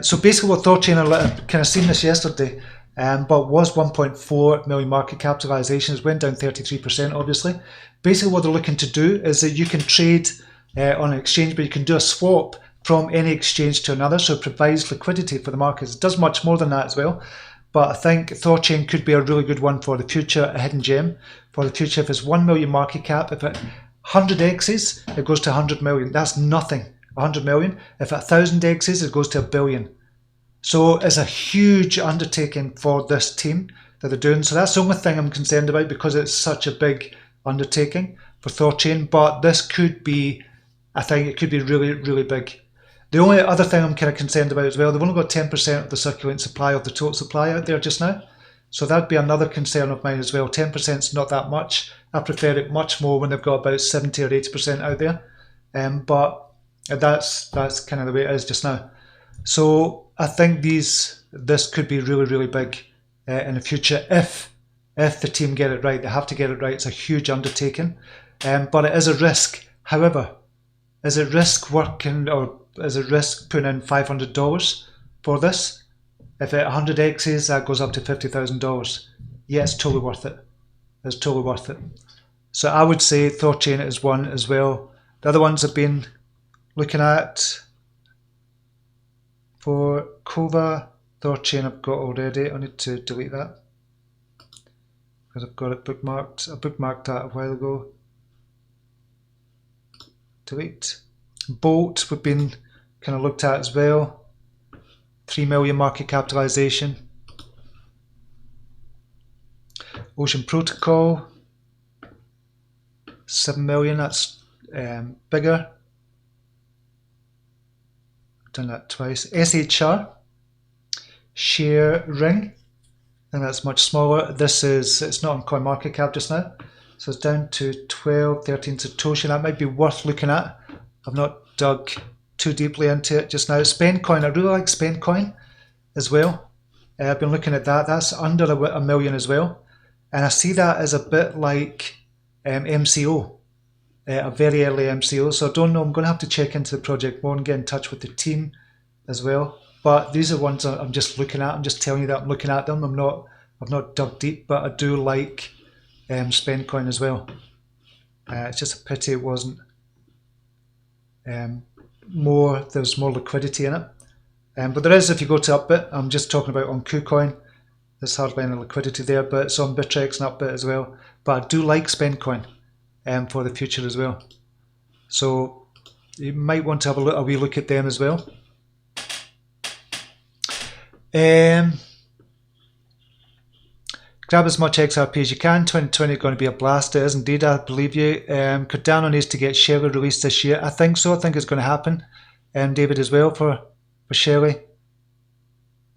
So basically what Thorchain, I've kind of seen this yesterday, but was 1.4 million market capitalization. It went down 33% obviously. Basically what they're looking to do is that you can trade on an exchange, but you can do a swap from any exchange to another, so it provides liquidity for the markets. It does much more than that as well. But I think Thorchain could be a really good one for the future, a hidden gem for the future. If it's 1 million market cap, if it 100x's, it goes to 100 million. That's nothing. 100 million. If 1,000x's, it goes to 1 billion. So it's a huge undertaking for this team that they're doing. So that's the only thing I'm concerned about, because it's such a big undertaking for Thorchain. But this could be, I think it could be really big. The only other thing I'm kind of concerned about as well, they've only got 10% of the circulating supply of the total supply out there just now. So that'd be another concern of mine as well. 10% is not that much. I prefer it much more when they've got about 70 or 80% out there. But that's kind of the way it is just now. So I think this could be really big in the future if the team get it right. They have to get it right. It's a huge undertaking, but it is a risk. However, is it risk working, or is it risk putting in $500 for this? If it 100x's, that goes up to $50,000. Yeah, it's totally worth it. It's totally worth it. So I would say Thorchain is one as well. The other ones I've been looking at for Kova, Thorchain I've got already. I need to delete that because I've got it bookmarked. I bookmarked that a while ago. Delete. Bolt we've been kind of looked at as well. 3 million market capitalization. Ocean Protocol, 7 million. That's bigger. I've done that twice. SHR, Share Ring, and that's much smaller. It's not on CoinMarketCap just now, so it's down to 12, 13 Satoshi. That might be worth looking at. I've not dug too deeply into it just now. SpendCoin, I really like SpendCoin as well. I've been looking at that. That's under a million as well, and I see that as a bit like MCO, a very early MCO. So I don't know. I'm going to have to check into the project more and get in touch with the team as well. But these are ones I'm just looking at. I'm just telling you that I'm looking at them. I've not dug deep, but I do like SpendCoin as well. It's just a pity it wasn't there's more liquidity in it. But there is if you go to Upbit. I'm just talking about on KuCoin. There's hardly any liquidity there, but it's on Bittrex and Upbit as well. But I do like SpendCoin for the future as well. So you might want to have a wee look at them as well. Grab as much XRP as you can. 2020 is going to be a blast. It is indeed, I believe you. Cardano needs to get Shelly released this year. I think so. I think it's going to happen. David as well for Shelly.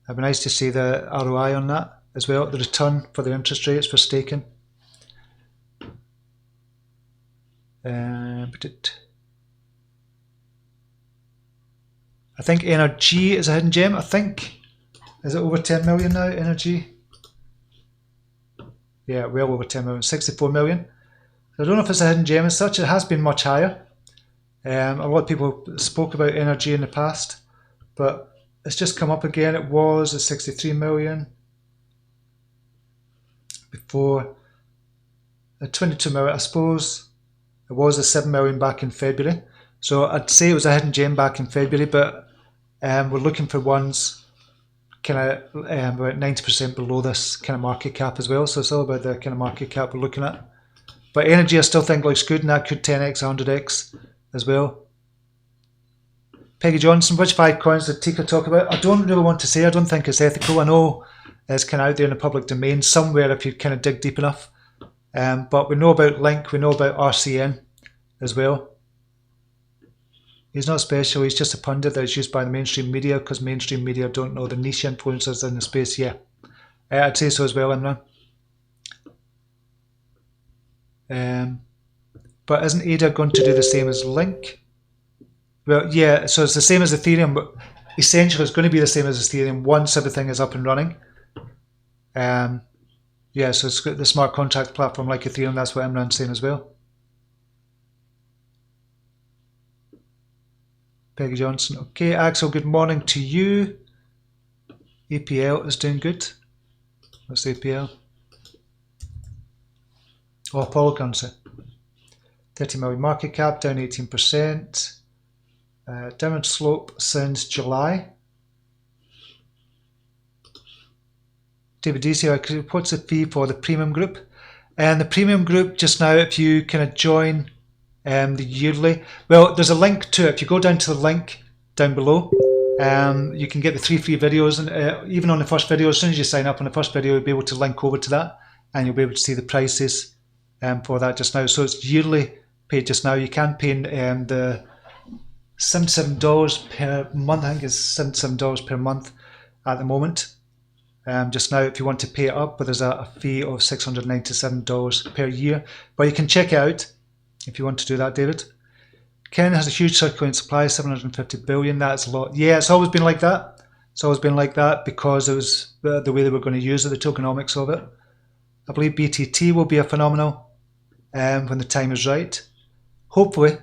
It'd be nice to see the ROI on that as well. The return for the interest rates for staking. I think NRG is a hidden gem. I think, is it over 10 million now, NRG? Yeah, well over 10 million, 64 million. I don't know if it's a hidden gem as such. It has been much higher. A lot of people spoke about NRG in the past, but it's just come up again. It was at 63 million. before. 22 million, I suppose it was a 7 million back in February. So I'd say it was a hidden gem back in February, but we're looking for ones kind of about 90% below this kind of market cap as well. So it's all about the kind of market cap we're looking at. But energy I still think looks good, and that could 10x, 100x as well. Peggy Johnson, which 5 coins did Tika talk about? I don't really want to say. I don't think it's ethical. I know it's kind of out there in the public domain somewhere if you kind of dig deep enough. But we know about Link, we know about RCN as well. He's not special, he's just a pundit that is used by the mainstream media because mainstream media don't know the niche influencers in the space. Yeah, I'd say so as well, Imran. But isn't ADA going to do the same as Link? Well, yeah, so it's the same as Ethereum, but essentially it's going to be the same as Ethereum once everything is up and running. Yeah, so it's got the smart contract platform like Ethereum, that's what Imran's saying as well. Peggy Johnson. Okay, Axel, good morning to you. APL is doing good. What's APL? Oh, Apollo currency. 30 million market cap, down 18%. Downward slope since July. David DC, what's the fee for the premium group? And the premium group just now, if you kind of join the yearly, well, there's a link to it. If you go down to the link down below, you can get the 3 free videos, and even on the first video, as soon as you sign up on the first video, you'll be able to link over to that, and you'll be able to see the prices for that just now. So it's yearly paid just now. You can pay the $77 per month. I think it's $77 per month at the moment. Just now, if you want to pay it up, but there's a fee of $697 per year. But you can check it out if you want to do that, David. Ken has a huge circulating supply, 750 billion. That's a lot. Yeah, it's always been like that. It's always been like that because it was the way they were going to use it, the tokenomics of it. I believe BTT will be a phenomenal when the time is right. Hopefully.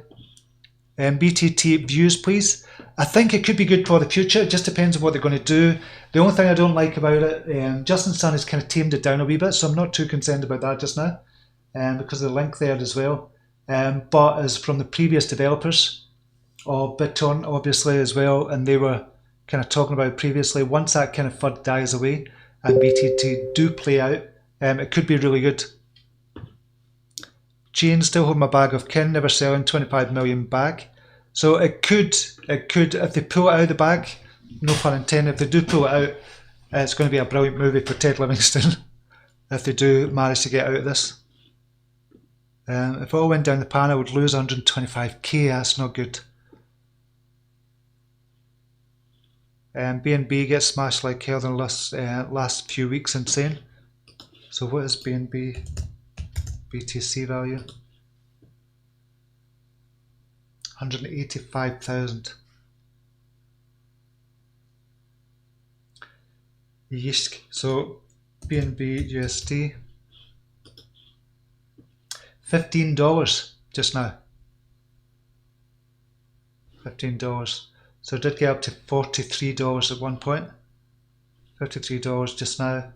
BTT views, please. I think it could be good for the future. It just depends on what they're going to do. The only thing I don't like about it, Justin Sun has kind of tamed it down a wee bit, so I'm not too concerned about that just now, because of the link there as well. But as from the previous developers of BitTorrent, obviously, as well, and they were kind of talking about it previously, once that kind of FUD dies away and BTT do play out, it could be really good. Jane, still holding my bag of Kin, never selling, 25 million bag. So it could, if they pull it out of the bag, no pun intended, if they do pull it out, it's going to be a brilliant movie for Ted Livingston if they do manage to get out of this. If it all went down the pan, I would lose 125k, that's not good. BNB gets smashed like hell in the last few weeks, insane. So what is BNB BTC value? 185,000. Yeesh. So BNB USD $15 just now. $15. So it did get up to $43 at one point. $53 just now.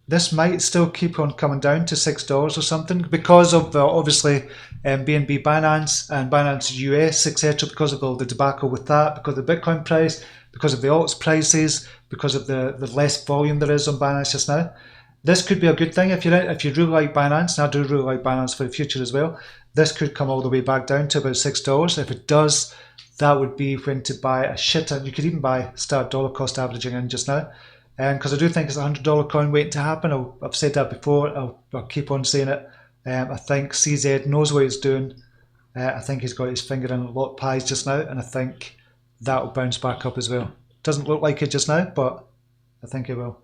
This might still keep on coming down to $6 or something because of obviously BNB Binance and Binance US, etc. Because of all the debacle with that, because of the Bitcoin price, because of the alts prices, because of the less volume there is on Binance just now. This could be a good thing if you really like Binance, and I do really like Binance for the future as well. This could come all the way back down to about $6. If it does, that would be when to buy a shit. You could even start dollar cost averaging in just now. Because I do think it's a $100 coin waiting to happen. I've said that before. I'll keep on saying it. I think CZ knows what he's doing. I think he's got his finger in a lot of pies just now, and I think that will bounce back up as well. Doesn't look like it just now, but I think it will.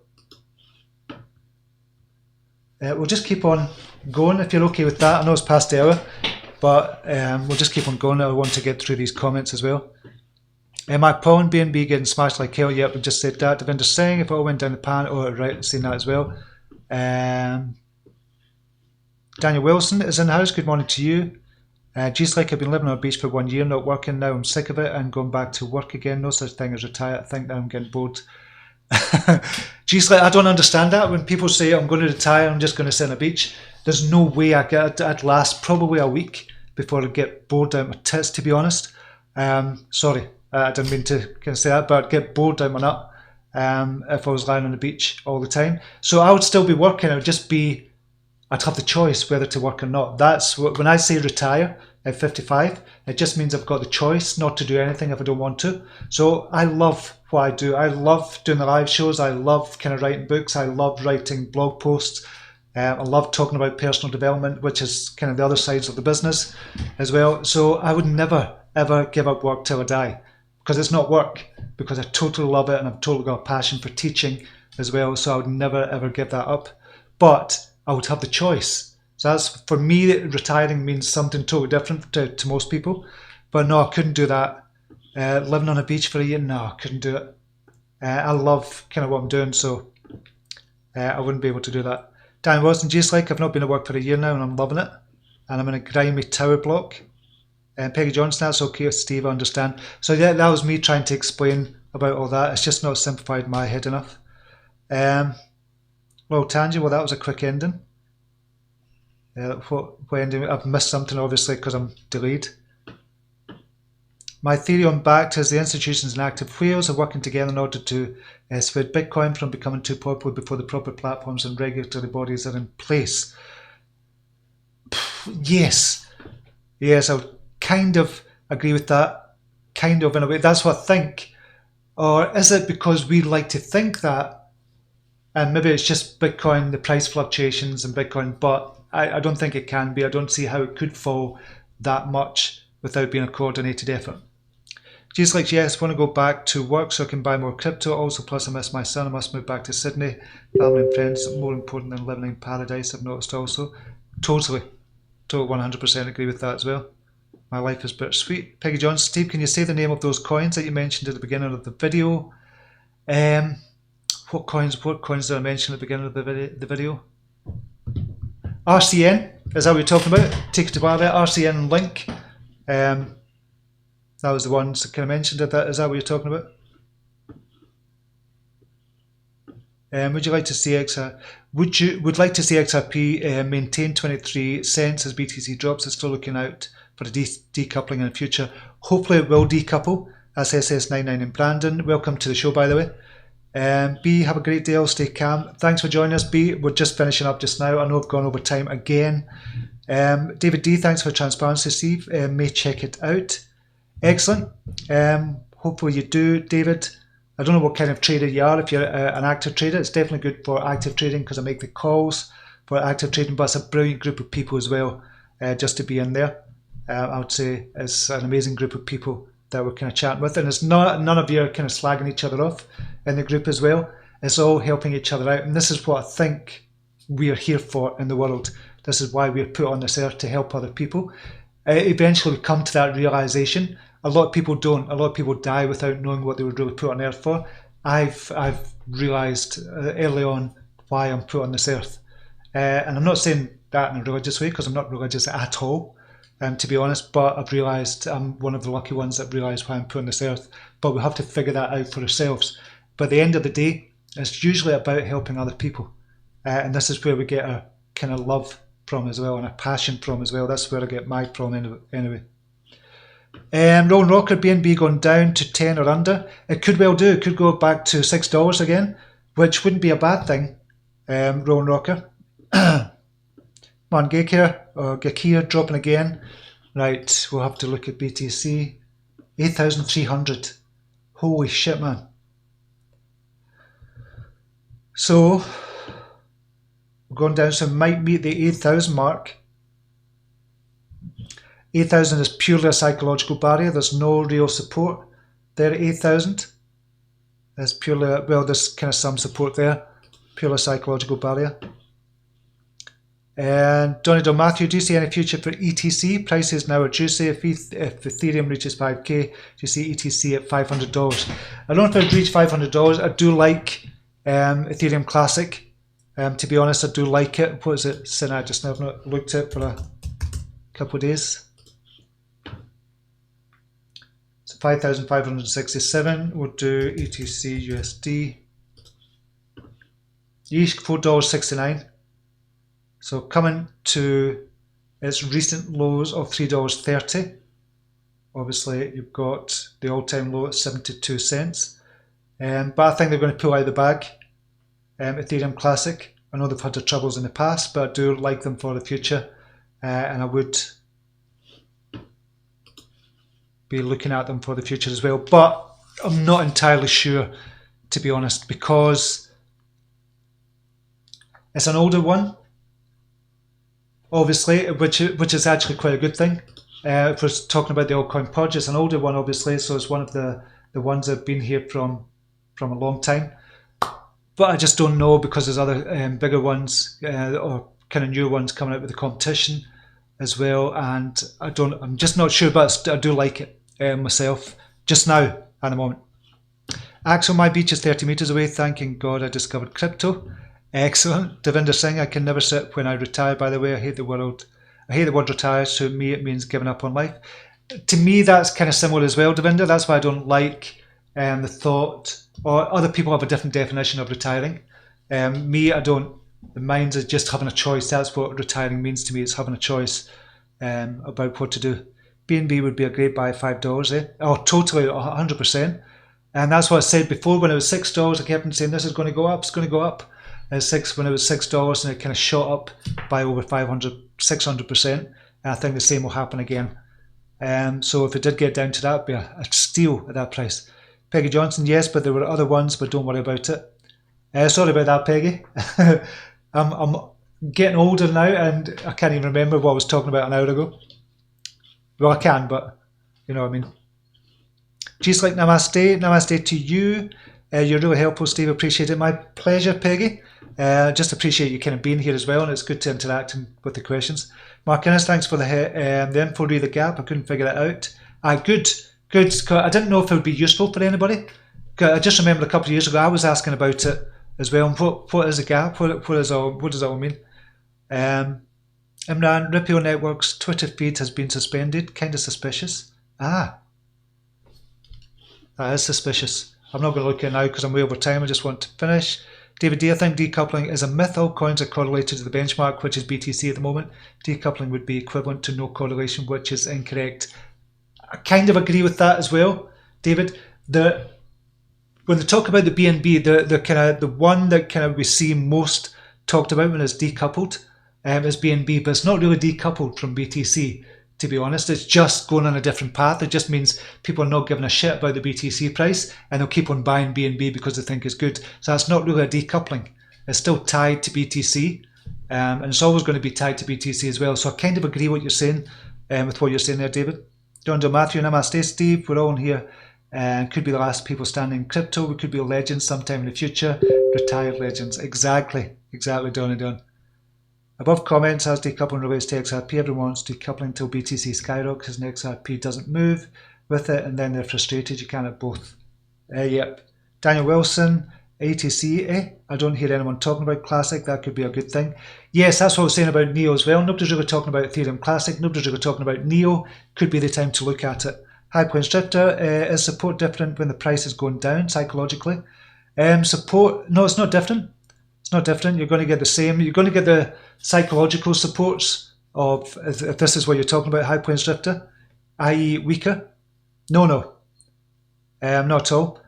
We'll just keep on going if you're okay with that. I know it's past the hour, but we'll just keep on going. I want to get through these comments as well. Mark Paul and BNB getting smashed like hell. Yep, we just said that. Devinder's saying if it all went down the pan. Oh, right, I've seen that as well. Daniel Wilson is in the house. Good morning to you. Geez, like I've been living on a beach for 1 year, not working. Now I'm sick of it and going back to work again. No such thing as retire. I think now I'm getting bored. Geez, like, I don't understand that. When people say I'm going to retire, I'm just going to sit on a beach. There's no way I'd last probably a week before I'd get bored out my tits, to be honest. Sorry, I didn't mean to kind of say that, but I'd get bored out my nut if I was lying on the beach all the time. So I would still be working. It would just be, I'd have the choice whether to work or not. That's what, when I say retire at 55, it just means I've got the choice not to do anything if I don't want to. So I love what I do. I love doing the live shows. I love kind of writing books. I love writing blog posts. I love talking about personal development, which is kind of the other sides of the business as well. So I would never, ever give up work till I die, because it's not work, because I totally love it and I've totally got a passion for teaching as well. So I would never, ever give that up. But I would have the choice. So that's, for me, retiring means something totally different to most people. But no, I couldn't do that. Living on a beach for a year, no, I couldn't do it. I love kind of what I'm doing, so I wouldn't be able to do that. Dan Wilson, just like, I've not been at work for a year now and I'm loving it. And I'm in a grimy tower block. Peggy Johnson, that's okay, Steve, I understand. So yeah, that was me trying to explain about all that. It's just not simplified in my head enough. Well, Tangy, well, that was a quick ending. What ending? I've missed something, obviously, because I'm delayed. My theory on BACT is the institutions and active whales are working together in order to spread Bitcoin from becoming too popular before the proper platforms and regulatory bodies are in place. Yes, I would kind of agree with that, kind of in a way. That's what I think. Or is it because we like to think that, and maybe it's just Bitcoin, the price fluctuations and Bitcoin, but I don't think it can be. I don't see how it could fall that much without being a coordinated effort. Just like, yes, I want to go back to work so I can buy more crypto. Also, plus I miss my son. I must move back to Sydney. Family and friends, more important than living in paradise, I've noticed also. Totally 100% agree with that as well. My life is bittersweet. Peggy John, Steve, can you say the name of those coins that you mentioned at the beginning of the video? What coins did I mention at the beginning of the video? RCN, is that what you're talking about? Take it to bar there, RCN and Link. That was the ones that kind of mentioned it. Is that what you're talking about? Would like to see XRP maintain 23 cents as BTC drops? It's still looking out for a decoupling in the future. Hopefully it will decouple. That's SS99 in Brandon. Welcome to the show, by the way. B, have a great day. I'll stay calm. Thanks for joining us, B. We're just finishing up just now. I know I've gone over time again. David D, thanks for transparency, Steve. May check it out. Excellent. Hopefully you do, David. I don't know what kind of trader you are. If you're an active trader, it's definitely good for active trading because I make the calls for active trading, but it's a brilliant group of people as well, just to be in there. I would say it's an amazing group of people that we're kind of chatting with, and it's none of you are kind of slagging each other off in the group as well. It's all helping each other out, and this is what I think we are here for in the world. This is why we're put on this earth, to help other people. Eventually we come to that realization. A lot of people don't. A lot of people die without knowing what they were really put on earth for. I've realized early on why I'm put on this earth, and I'm not saying that in a religious way, because I'm not religious at all, to be honest, but I've realized I'm one of the lucky ones that realize why I'm put on this earth. But we have to figure that out for ourselves. But at the end of the day, it's usually about helping other people, and this is where we get our kind of love from as well, and a passion from as well. That's where I get my from anyway. Rolling Rocker, BNB going down to 10 or under. It could well do. It could go back to $6 again, which wouldn't be a bad thing. Rolling Rocker. Man, Gekir dropping again. Right, we'll have to look at BTC. 8,300. Holy shit, man. So we're going down, so it might meet the 8,000 mark. 8,000 is purely a psychological barrier. There's no real support there at 8,000. There's purely, well, there's kind of some support there. Purely psychological barrier. And Donald Matthew, do you see any future for ETC? Prices now are juicy. If Ethereum reaches 5k, do you see ETC at $500? I don't know if I'd reach $500. I do like Ethereum Classic. To be honest, I do like it. What is it sitting at just now? I've not looked at it for a couple of days. So 5,567. We'll do ETC USD. ETH $4.69. So coming to its recent lows of $3.30. Obviously, you've got the all-time low at 72 cents. But I think they're going to pull out the bag. Ethereum Classic. I know they've had their troubles in the past, but I do like them for the future. And I would be looking at them for the future as well. But I'm not entirely sure, to be honest, because it's an older one, obviously, which is actually quite a good thing. If we're talking about the altcoin purge, it's an older one, obviously, so it's one of the ones that have been here from a long time. But I just don't know, because there's other bigger ones or kind of new ones coming out with the competition as well, and I'm just not sure, but I do like it myself just now at the moment. Axel, my beach is 30 meters away. Thanking God I discovered crypto. Excellent. Devinder Singh, I can never sit when I retire, by the way. I hate the word retire. To me, it means giving up on life. To me, that's kind of similar as well, Devinder. That's why I don't like the thought, or other people have a different definition of retiring. Me, I don't. Mine's is just having a choice. That's what retiring means to me. It's having a choice about what to do. BNB would be a great buy, $5, eh? Oh, totally, 100%. And that's what I said before. When it was $6, I kept on saying this is going to go up. It's going to go up. When it was $6, and it kind of shot up by over 600%. And I think the same will happen again. So if it did get down to that, it'd be a steal at that price. Peggy Johnson, yes, but there were other ones, but don't worry about it. Sorry about that, Peggy. I'm getting older now, and I can't even remember what I was talking about an hour ago. Well, I can, but you know what I mean. Just like namaste. Namaste to you. You're really helpful, Steve. Appreciate it. My pleasure, Peggy. Just appreciate you kind of being here as well, and it's good to interact with the questions. Mark Innes, thanks for the info. Read the gap. I couldn't figure that out. Good. I didn't know if it would be useful for anybody. I just remembered a couple of years ago I was asking about it as well. And what is a gap? What does it all mean? Imran, Ripple Network's Twitter feed has been suspended. Kind of suspicious. That is suspicious. I'm not going to look at it now because I'm way over time. I just want to finish. David D, I think decoupling is a myth. All coins are correlated to the benchmark, which is BTC at the moment. Decoupling would be equivalent to no correlation, which is incorrect. I kind of agree with that as well, David. When they talk about the BNB, the one that kind of we see most talked about when it's decoupled is BNB, but it's not really decoupled from BTC. To be honest, it's just going on a different path. It just means people are not giving a shit about the BTC price, and they'll keep on buying BNB because they think it's good. So that's not really a decoupling. It's still tied to BTC, and it's always going to be tied to BTC as well. So I kind of agree what you're saying with what you're saying there, David. John Joe Matthew, namaste, Steve. We're all in here. Could be the last people standing in crypto. We could be legends sometime in the future. Retired legends. Exactly, Don. Above comments, as decoupling relates to XRP, everyone wants decoupling until BTC skyrockets and XRP doesn't move with it, and then they're frustrated. You can't have both. Yep. Daniel Wilson, ATC. I don't hear anyone talking about Classic. That could be a good thing. Yes, that's what I was saying about Neo as well. Nobody's really talking about Ethereum Classic. Nobody's really talking about Neo. Could be the time to look at it. High-point Drifter, is support different when the price is going down psychologically? Support, no, it's not different. It's not different. You're going to get the same. You're going to get the psychological supports of, if this is what you're talking about, High-point Drifter, i.e. weaker. No, not at all.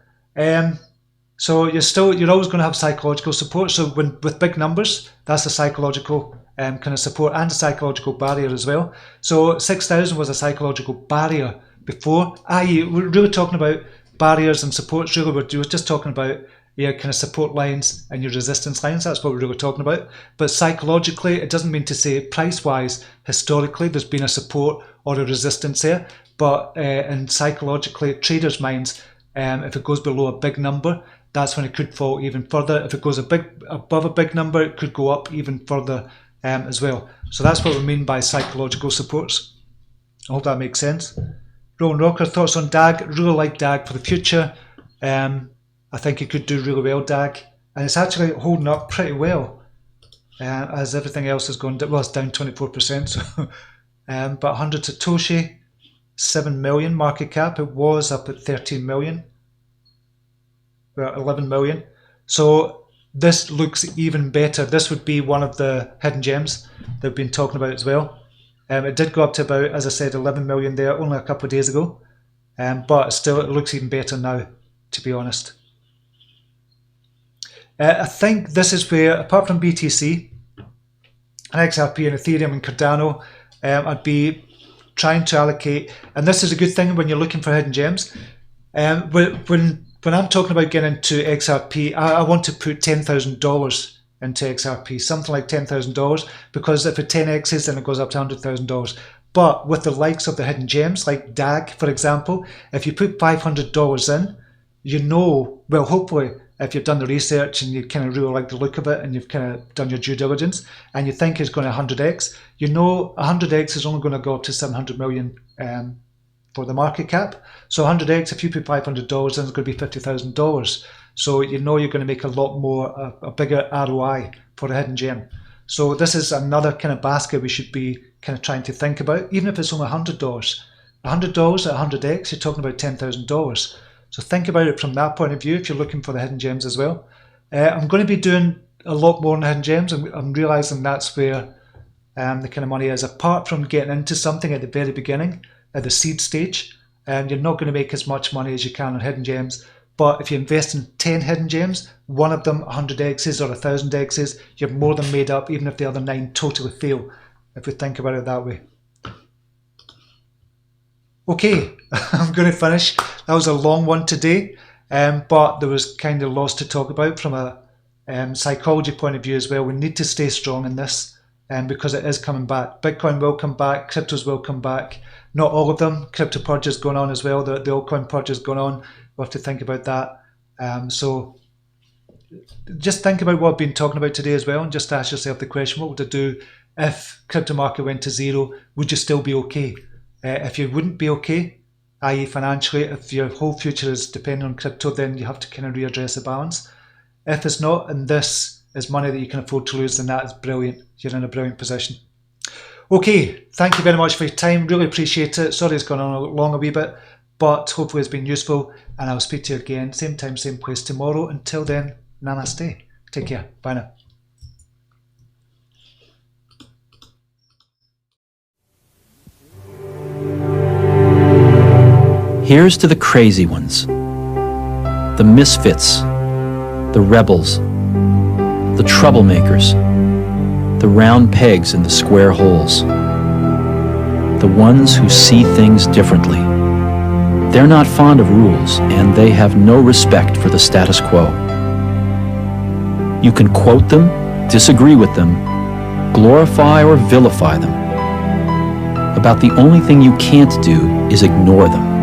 So you're always going to have psychological support. So with big numbers, that's a psychological kind of support and a psychological barrier as well. So 6,000 was a psychological barrier before, i.e. we're really talking about barriers and supports. Really, we're just talking about your kind of support lines and your resistance lines. That's what we're really talking about. But psychologically, it doesn't mean to say price-wise, historically, there's been a support or a resistance there. But in psychologically, traders' minds, if it goes below a big number, that's when it could fall even further. If it goes above a big number, it could go up even further as well. So that's what we mean by psychological supports. I hope that makes sense. Rowan Rocker, thoughts on DAG? Really like DAG for the future. I think it could do really well, DAG. And it's actually holding up pretty well as everything else has gone down. Well, it's down 24%. So, but 100 Satoshi, 7 million market cap. It was up at 13 million. Well, 11 million. So this looks even better. This would be one of the hidden gems that we've been talking about as well. It did go up to about, as I said, 11 million there only a couple of days ago. But still, it looks even better now, to be honest. I think this is where, apart from BTC, and XRP and Ethereum and Cardano, I'd be trying to allocate, and this is a good thing when you're looking for hidden gems. When I'm talking about getting into XRP, I want to put $10,000 into XRP, something like $10,000, because if it 10x's, then it goes up to $100,000. But with the likes of the hidden gems, like DAG, for example, if you put $500 in, you know, well, hopefully, if you've done the research and you kind of really like the look of it and you've kind of done your due diligence and you think it's going to 100x, you know 100x is only going to go up to 700 million for the market cap. So 100x, if you put $500 in, it's going to be $50,000. So you know you're going to make a lot more, a bigger ROI for a hidden gem. So this is another kind of basket we should be kind of trying to think about, even if it's only $100. $100 at 100x, you're talking about $10,000. So think about it from that point of view if you're looking for the hidden gems as well. I'm going to be doing a lot more on hidden gems. I'm realizing that's where the kind of money is. Apart from getting into something at the very beginning, at the seed stage, you're not going to make as much money as you can on hidden gems. But if you invest in 10 hidden gems, one of them 100x's or 1000x's, you're more than made up, even if the other 9 totally fail, if we think about it that way. Okay, I'm going to finish. That was a long one today, but there was kind of lots to talk about from a psychology point of view as well. We need to stay strong in this because it is coming back. Bitcoin will come back, cryptos will come back. Not all of them. Crypto projects going on as well. The altcoin projects going on. We'll have to think about that. So just think about what I've been talking about today as well, and just ask yourself the question, what would it do if crypto market went to zero? Would you still be okay? If you wouldn't be okay, i.e. financially, if your whole future is dependent on crypto, then you have to kind of readdress the balance. If it's not, and this is money that you can afford to lose, then that is brilliant. You're in a brilliant position. Okay, thank you very much for your time. Really appreciate it. Sorry it's gone on long a wee bit, but hopefully it's been useful, and I'll speak to you again, same time, same place tomorrow. Until then, namaste. Take care. Bye now. Here's to the crazy ones, the misfits, the rebels, the troublemakers, the round pegs in the square holes, the ones who see things differently. They're not fond of rules, and they have no respect for the status quo. You can quote them, disagree with them, glorify or vilify them. About the only thing you can't do is ignore them.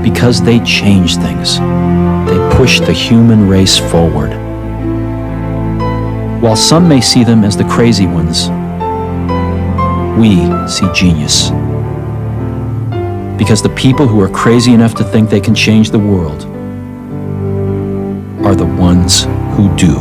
Because they change things. They push the human race forward. While some may see them as the crazy ones, we see genius. Because the people who are crazy enough to think they can change the world are the ones who do.